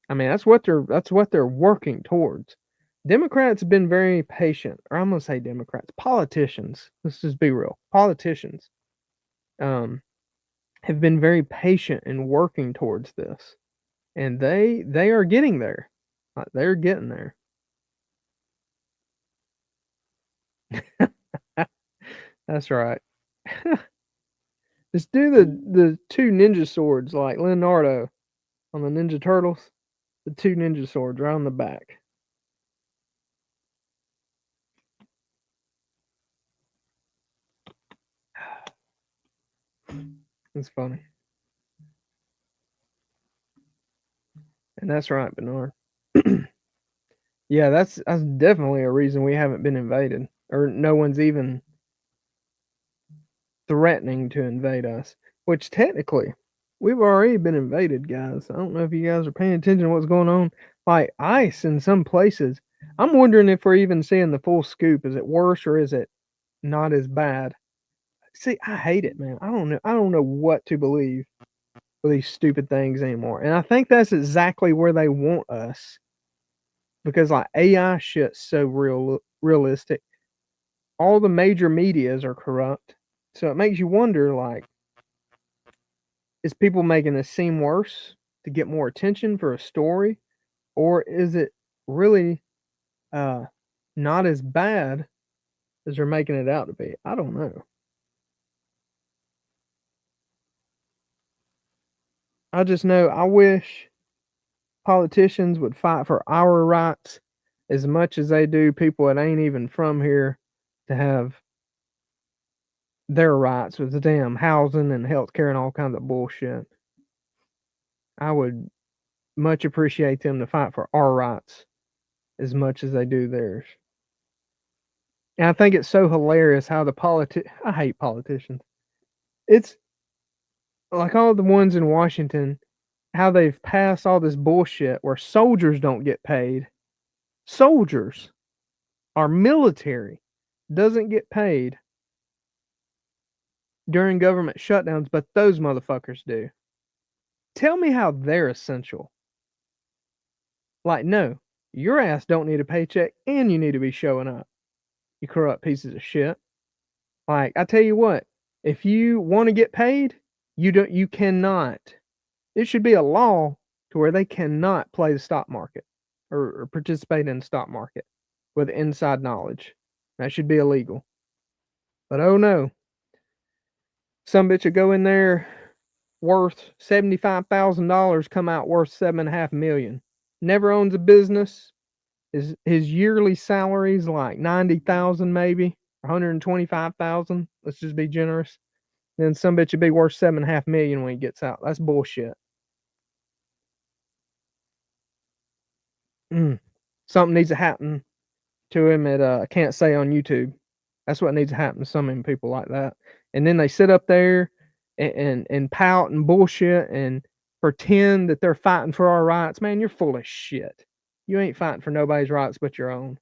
I mean, that's what they're working towards. Democrats have been very patient, or I'm gonna say Democrats, politicians. Let's just be real. Politicians um, have been very patient in working towards this, and they are getting there. They're getting there. That's right. Just do the two ninja swords like Leonardo on the Ninja Turtles. The two ninja swords right on the back. It's funny. And that's right, Bernard. Yeah, that's definitely a reason we haven't been invaded, or no one's even threatening to invade us. Which technically, we've already been invaded, guys. I don't know if you guys are paying attention to what's going on. Like ice in some places. I'm wondering if we're even seeing the full scoop. Is it worse or is it not as bad? See, I hate it, man. I don't know. I don't know what to believe with these stupid things anymore. And I think that's exactly where they want us because like AI shit's so realistic. All the major medias are corrupt. So it makes you wonder like is people making this seem worse to get more attention for a story or is it really uh not as bad as they're making it out to be? I don't know. I just know I wish politicians would fight for our rights as much as they do people that ain't even from here to have their rights with the damn housing and healthcare and all kinds of bullshit. I would much appreciate them to fight for our rights as much as they do theirs. And I think it's so hilarious how I hate politicians. It's like all the ones in Washington, how they've passed all this bullshit where soldiers don't get paid. Soldiers, our military, doesn't get paid during government shutdowns, but those motherfuckers do. Tell me how they're essential. Like, no, your ass don't need a paycheck and you need to be showing up. You corrupt pieces of shit. Like, I tell you what, if you want to get paid, you cannot. It should be a law to where they cannot play the stock market or participate in the stock market with inside knowledge. That should be illegal. But oh no, some bitch would go in there worth $75,000, come out worth 7.5 million. Never owns a business. His yearly salary's like 90,000 maybe. 125,000. Let's just be generous. Then some bitch would be worth 7.5 million when he gets out. That's bullshit. Something needs to happen to him at I can't say on YouTube. That's what needs to happen to some of them people like that. And then they sit up there and pout and bullshit and pretend that they're fighting for our rights. Man, you're full of shit. You ain't fighting for nobody's rights but your own.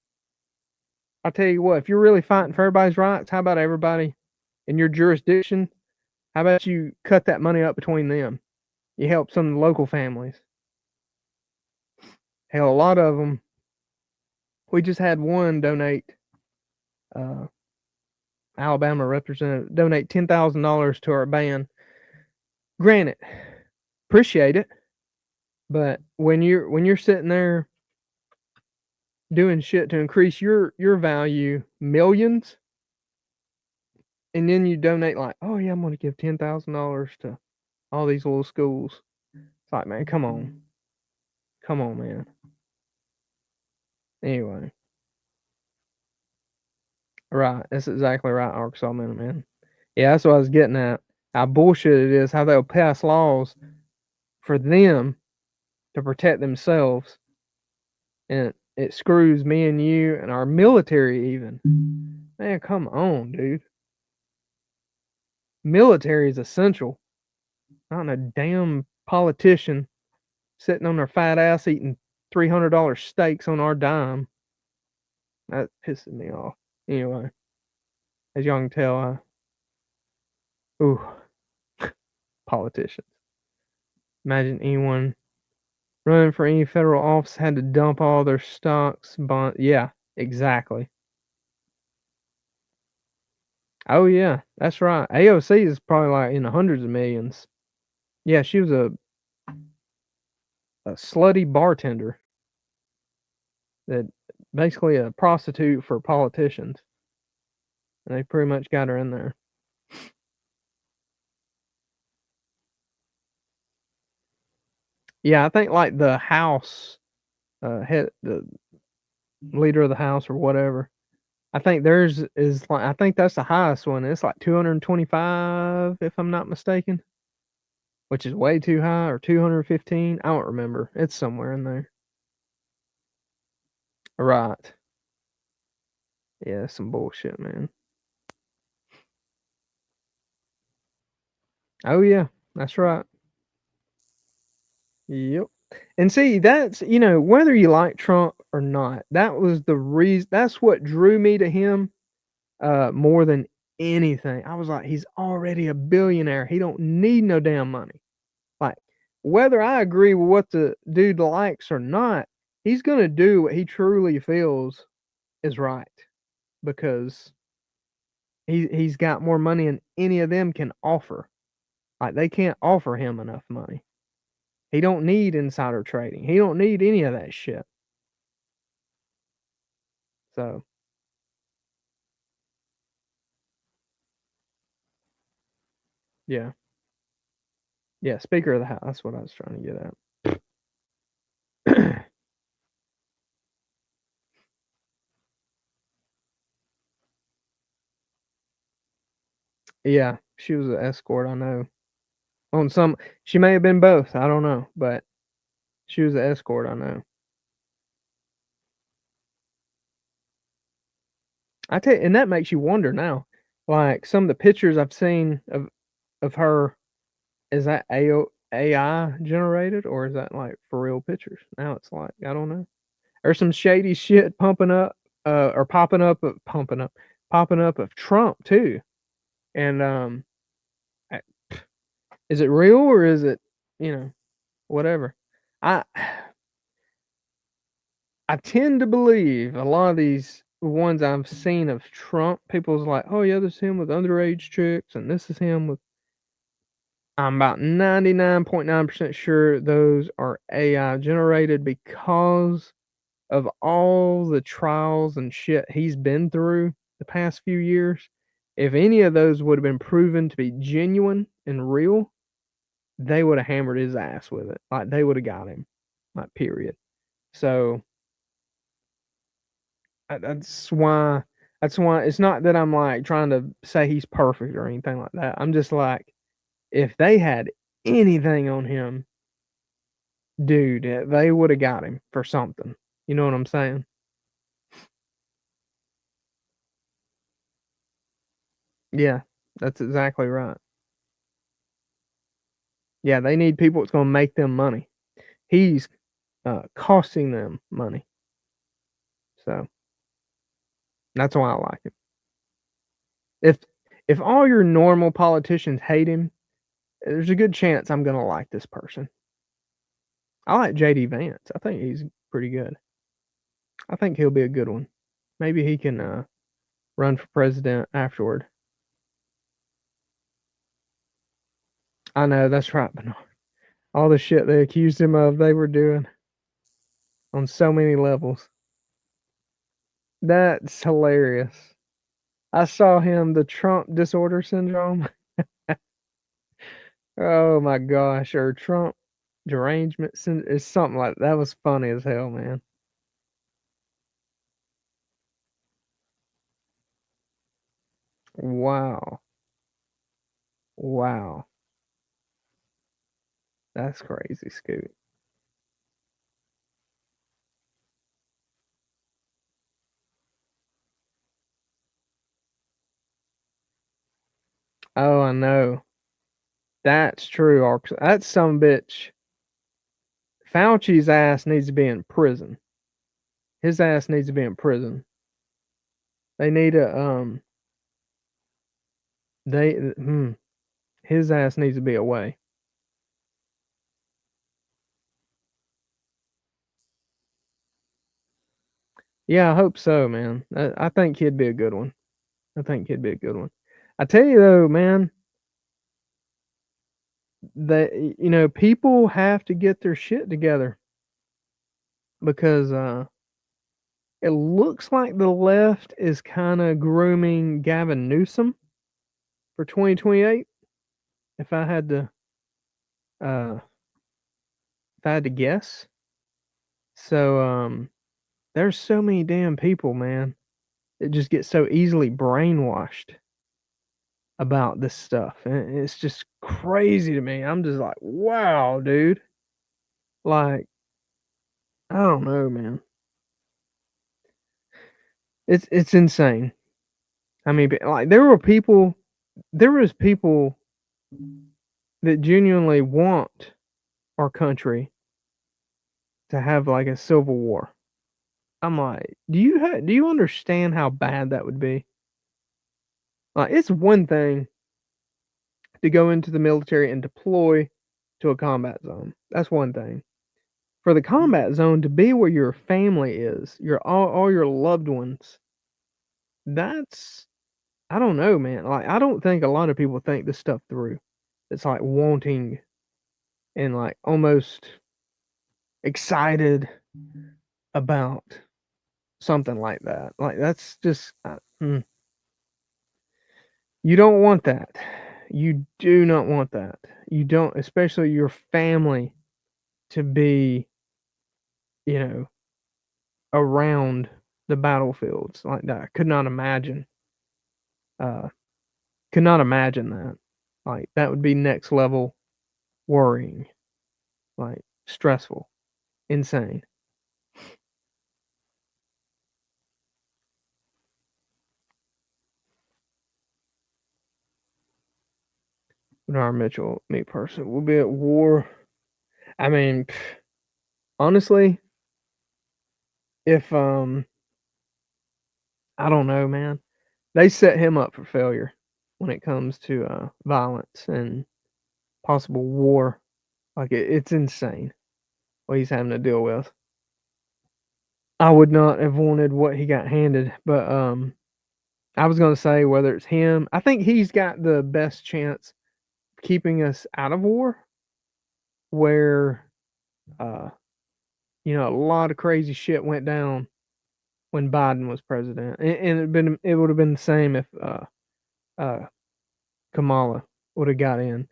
I'll tell you what, if you're really fighting for everybody's rights, how about everybody in your jurisdiction? How about you cut that money up between them? You help some of the local families. Hell, a lot of them. We just had one donate, Alabama representative donate $10,000 to our band. Granted, appreciate it, but when you're sitting there doing shit to increase your value millions, and then you donate like, oh yeah, I'm gonna give $10,000 to all these little schools. It's like, man, come on, man. Anyway, right, that's exactly right, Arkansas Minute Man. Yeah, that's what I was getting at. How bullshit it is how they'll pass laws for them to protect themselves, and it screws me and you and our military even. Man, come on, dude. Military is essential. Not a damn politician sitting on their fat ass eating $300 steaks on our dime. That pisses me off. Anyway, as y'all can tell, ooh, politicians. Imagine anyone running for any federal office had to dump all their stocks, bonds. Yeah, exactly. Oh yeah, that's right. AOC is probably like in the hundreds of millions. Yeah, she was a slutty bartender that basically a prostitute for politicians. And they pretty much got her in there. Yeah, I think like the House head the leader of the House or whatever. I think theirs is like I think that's the highest one. It's like 225 if I'm not mistaken, which is way too high, or 215. I don't remember. It's somewhere in there. Right. Yeah, some bullshit, man. Oh yeah, that's right. Yep. And see, that's whether you like Trump or not, that was the reason. That's what drew me to him more than anything. I was like, he's already a billionaire. He don't need no damn money. Like, whether I agree with what the dude likes or not, he's gonna do what he truly feels is right, because he's got more money than any of them can offer. Like, they can't offer him enough money. He don't need insider trading. He don't need any of that shit. So yeah. Yeah, Speaker of the House. That's what I was trying to get at. Yeah, she was an escort, I know. On some She may have been both, I don't know, but she was an escort, I know. I tell you, and that makes you wonder now. Like, some of the pictures I've seen of her, is that AI generated, or is that like for real pictures? Now it's like, I don't know. There's some shady shit pumping up, or popping up of Trump too. And I- is it real, or is it, whatever? I I tend to believe a lot of these ones I've seen of Trump, people's like, oh yeah, this is him with underage chicks, and this is him with. I'm about 99.9% sure those are AI generated, because of all the trials and shit he's been through the past few years. If any of those would have been proven to be genuine and real, they would have hammered his ass with it. Like, they would have got him. Like, period. So that's why That's why it's not that I'm, like, trying to say he's perfect or anything like that. I'm just like, if they had anything on him, dude, they woulda got him for something. You know what I'm saying? Yeah, that's exactly right. Yeah, they need people that's gonna make them money. He's, costing them money, so that's why I like him. If if all your normal politicians hate him, there's a good chance I'm gonna like this person. I like JD Vance. I think he's pretty good. I think he'll be a good one. Maybe he can, run for president afterward. I know, that's right, but all the shit they accused him of, they were doing on so many levels. That's hilarious. I saw him, the Trump disorder syndrome. Oh my gosh, or Trump derangement it's something like that was funny as hell, man. Wow. Wow. That's crazy, Scoot. Oh, I know. That's true, Ark that some bitch Fauci's ass needs to be in prison. His ass needs to be in prison. They need a, they his ass needs to be away. Yeah, I hope so, man. I think he'd be a good one. I think he'd be a good one. I tell you though, man, that people have to get their shit together because it looks like the left is kind of grooming Gavin Newsom for 2028. If I had to, uh, if I had to guess, so there's so many damn people, man, that just get so easily brainwashed about this stuff, and it's just crazy to me. I'm just like, wow, dude. Like, I don't know, man. It's insane. I mean, like there was people that genuinely want our country to have like a civil war. I'm like, do you understand how bad that would be? Like, it's one thing to go into the military and deploy to a combat zone. That's one thing. For the combat zone to be where your family is, your all your loved ones, that's I don't know, man. Like, I don't think a lot of people think this stuff through. It's like wanting and like almost excited about something like that. Like, that's just you don't want that. You do not want that. You don't, especially your family to be, you know, around the battlefields like that. I could not imagine. Uh, could not imagine that. Like, that would be next level worrying, like stressful, insane. Bernard Mitchell, me personally, will be at war. I mean, honestly, if I don't know, man. They set him up for failure when it comes to violence and possible war. Like, it's insane what he's having to deal with. I would not have wanted what he got handed, but I was gonna say whether it's him, I think he's got the best chance of keeping us out of war. Where uh, a lot of crazy shit went down when Biden was president, and it would have been the same if uh, Kamala would have got in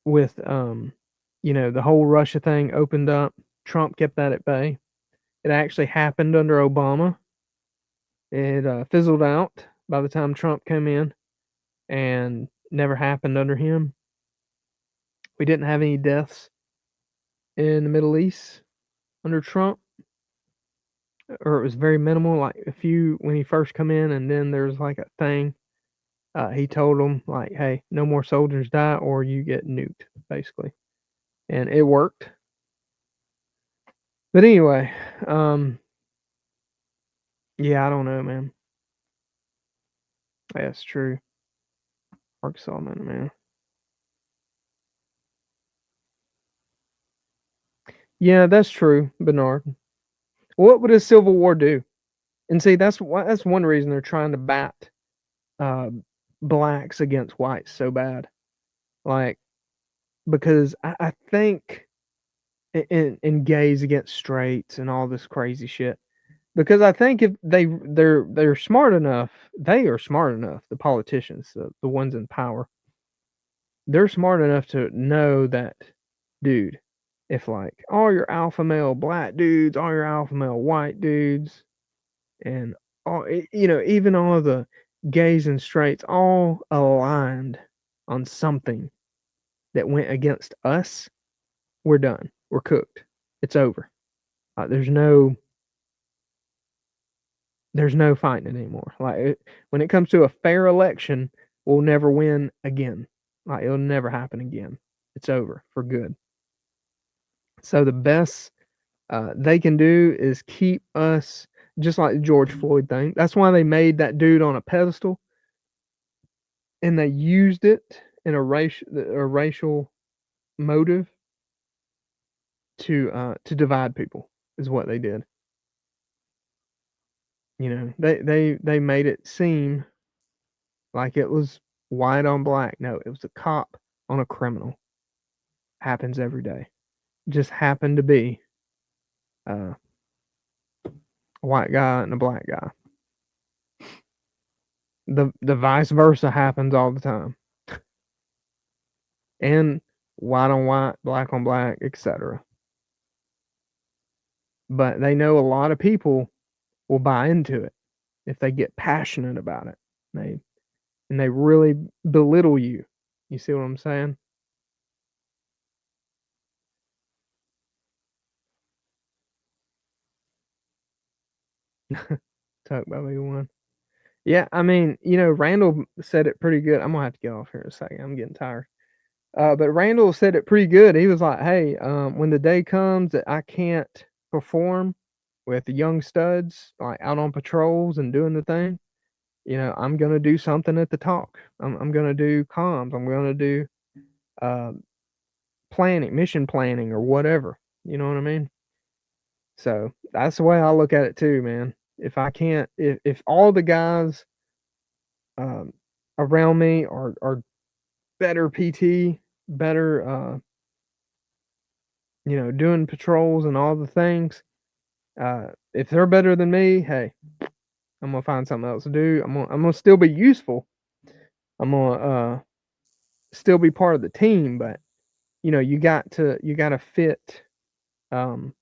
with the whole Russia thing opened up. Trump kept that at bay. It actually happened under Obama. It fizzled out by the time Trump came in, and never happened under him. We didn't have any deaths in the Middle East under Trump, or it was very minimal. Like a few when he first come in, and then there's like a thing. He told them like, "Hey, no more soldiers die, or you get nuked," basically, and it worked. But anyway, um, yeah, I don't know, man. That's true. Arkansas, man. Yeah, that's true, Bernard. What would a civil war do? And see, that's one reason they're trying to bat uh, blacks against whites so bad. Like because I think in gays against straights and all this crazy shit. Because I think if they're smart enough, they are smart enough. The politicians, the ones in power, they're smart enough to know that, dude, if like all your alpha male black dudes, all your alpha male white dudes, and even all the gays and straights all aligned on something that went against us, we're done. We're cooked. It's over. There's no fighting anymore. When it comes to a fair election, we'll never win again. Like it'll never happen again. It's over for good. So the best they can do is keep us just like the George Floyd thing. That's why they made that dude on a pedestal, and they used it in a racial motive to divide people. Is what they did. They made it seem like it was white on black. No, it was a cop on a criminal. Happens every day. Just happened to be uh, a white guy and a black guy. The vice versa happens all the time. And white on white, black on black, etc. But they know a lot of people will buy into it if they get passionate about it. They and they really belittle you. You see what I'm saying? Talk about me one. Yeah, I mean, Randall said it pretty good. I'm gonna have to get off here in a second. I'm getting tired. But Randall said it pretty good. He was like, "Hey, when the day comes that I can't perform with the young studs like out on patrols and doing the thing, I'm gonna do something at the talk. I'm gonna do comms. I'm gonna do uh, planning, mission planning, or whatever. You know what I mean? So that's the way I look at it too, man. If I can't, if all the guys um, around me are better PT, better, doing patrols and all the things. If they're better than me, hey, I'm gonna find something else to do. I'm gonna still be useful. I'm gonna still be part of the team, but you gotta fit um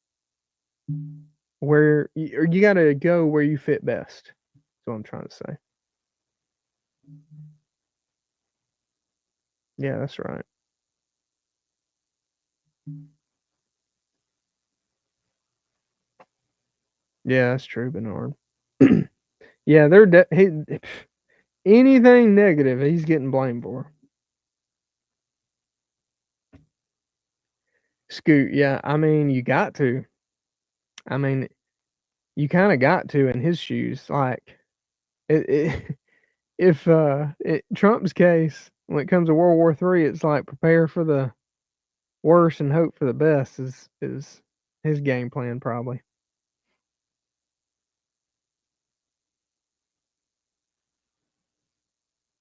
or you gotta go where you fit best. That's what I'm trying to say. Yeah, that's right. Yeah, that's true, Bernard. Yeah, anything negative, he's getting blamed for. Scoot, yeah, I mean, you got to. I mean, you kind of got to in his shoes. Like, it if Trump's case, when it comes to World War III, it's like prepare for the worst and hope for the best is his game plan probably.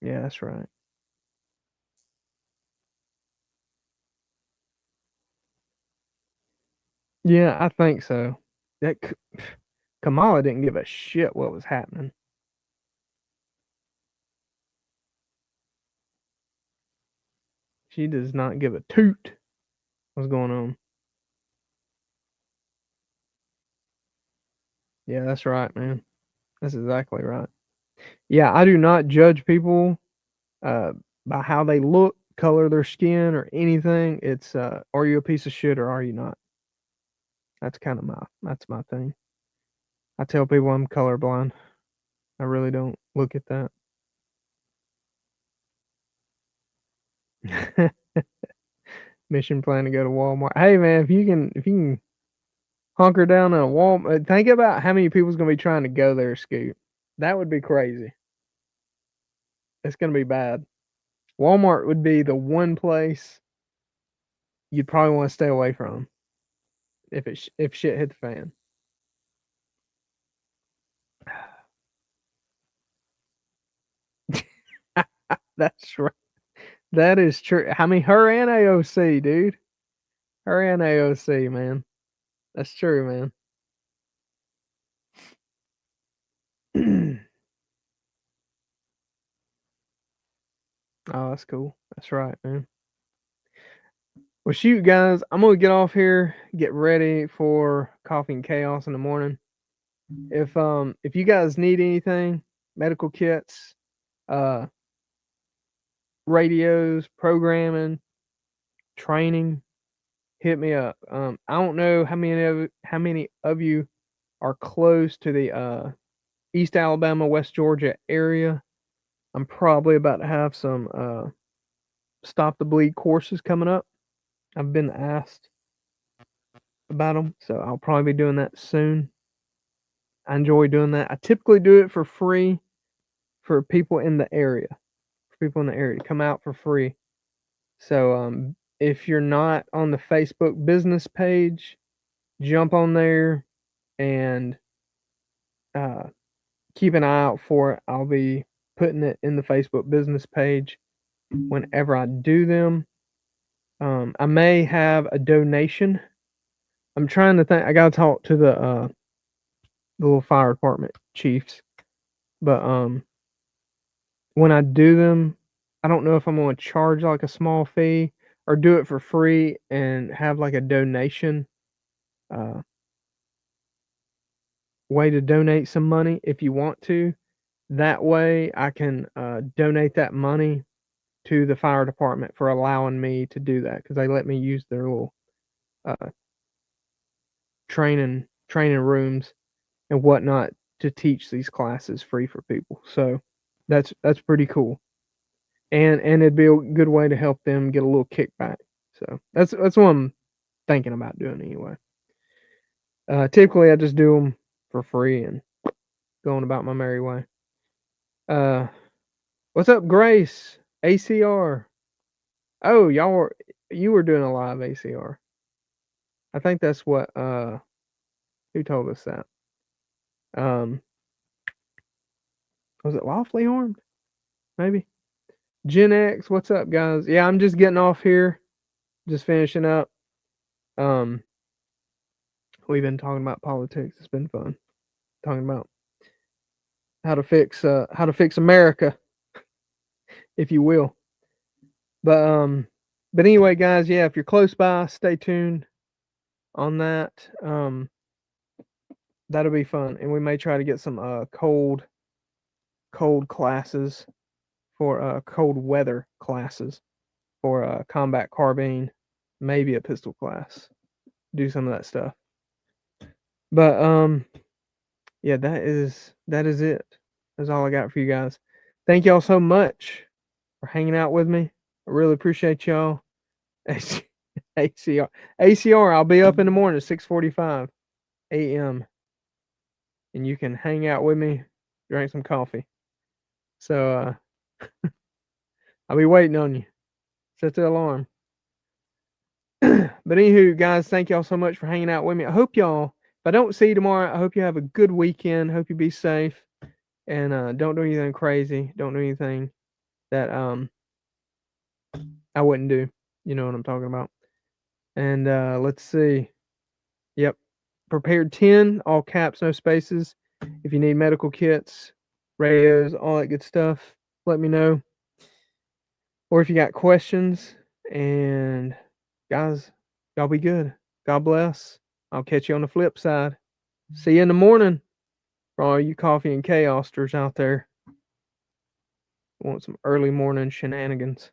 Yeah, that's right. Yeah, I think so. That Kamala didn't give a shit what was happening. She does not give a toot what's going on. Yeah, that's right, man. That's exactly right. Yeah, I do not judge people uh, by how they look, color their skin, or anything. It's are you a piece of shit or are you not? That's my thing. I tell people I'm colorblind. I really don't look at that. Mission plan to go to Walmart. Hey man, if you can hunker down in a Walmart, think about how many people's gonna be trying to go there, Scoot. That would be crazy. It's gonna be bad. Walmart would be the one place you'd probably want to stay away from if shit hit the fan. That's right. That is true. I mean, her and AOC, dude. Her and AOC, man. That's true, man. Oh, that's cool. That's right, man. Well, shoot, guys, I'm gonna get off here, get ready for Coffee and Chaos in the morning. If you guys need anything, medical kits, uh, radios, programming, training, hit me up. I don't know how many of you are close to the East Alabama, West Georgia area. I'm probably about to have some stop the bleed courses coming up. I've been asked about them, so I'll probably be doing that soon. I enjoy doing that. I typically do it for free for people in the area. For people in the area to come out for free. So if you're not on the Facebook business page, jump on there and uh, keep an eye out for it. I'll be putting it in the Facebook business page whenever I do them. I may have a donation. I'm trying to think. I gotta talk to the little fire department chiefs, but when I do them, I don't know if I'm gonna charge like a small fee or do it for free and have like a donation uh, way to donate some money if you want to. That way, I can donate that money to the fire department for allowing me to do that because they let me use their little uh, training rooms and whatnot to teach these classes free for people. So that's pretty cool, and it'd be a good way to help them get a little kickback. So that's what I'm thinking about doing anyway. Typically, I just do them for free and going about my merry way. Uh, what's up, Grace? ACR. Oh, you were doing a live ACR. I think that's what who told us that? Um, was it Lawfully Armed? Maybe. Gen X, what's up, guys? Yeah, I'm just getting off here, just finishing up. Um, we've been talking about politics. It's been fun talking about how to fix America, if you will. But but anyway, guys, yeah, if you're close by, stay tuned on that. That'll be fun, and we may try to get some cold classes for cold weather classes for combat carbine, maybe a pistol class. Do some of that stuff. But yeah, that is it. That's all I got for you guys. Thank y'all so much for hanging out with me. I really appreciate y'all. ACR. ACR, I'll be up in the morning at 6:45 a.m. and you can hang out with me, drink some coffee. So I'll be waiting on you. Set the alarm. But anywho, guys, thank y'all so much for hanging out with me. I hope y'all, if I don't see you tomorrow, I hope you have a good weekend. Hope you be safe and don't do anything crazy. Don't do anything that I wouldn't do. You know what I'm talking about. And let's see. Yep. Prepared 10, all caps, no spaces. If you need medical kits, radios, all that good stuff, let me know. Or if you got questions, and guys, y'all be good. God bless. I'll catch you on the flip side. See you in the morning. For all you coffee and chaossters out there, want some early morning shenanigans.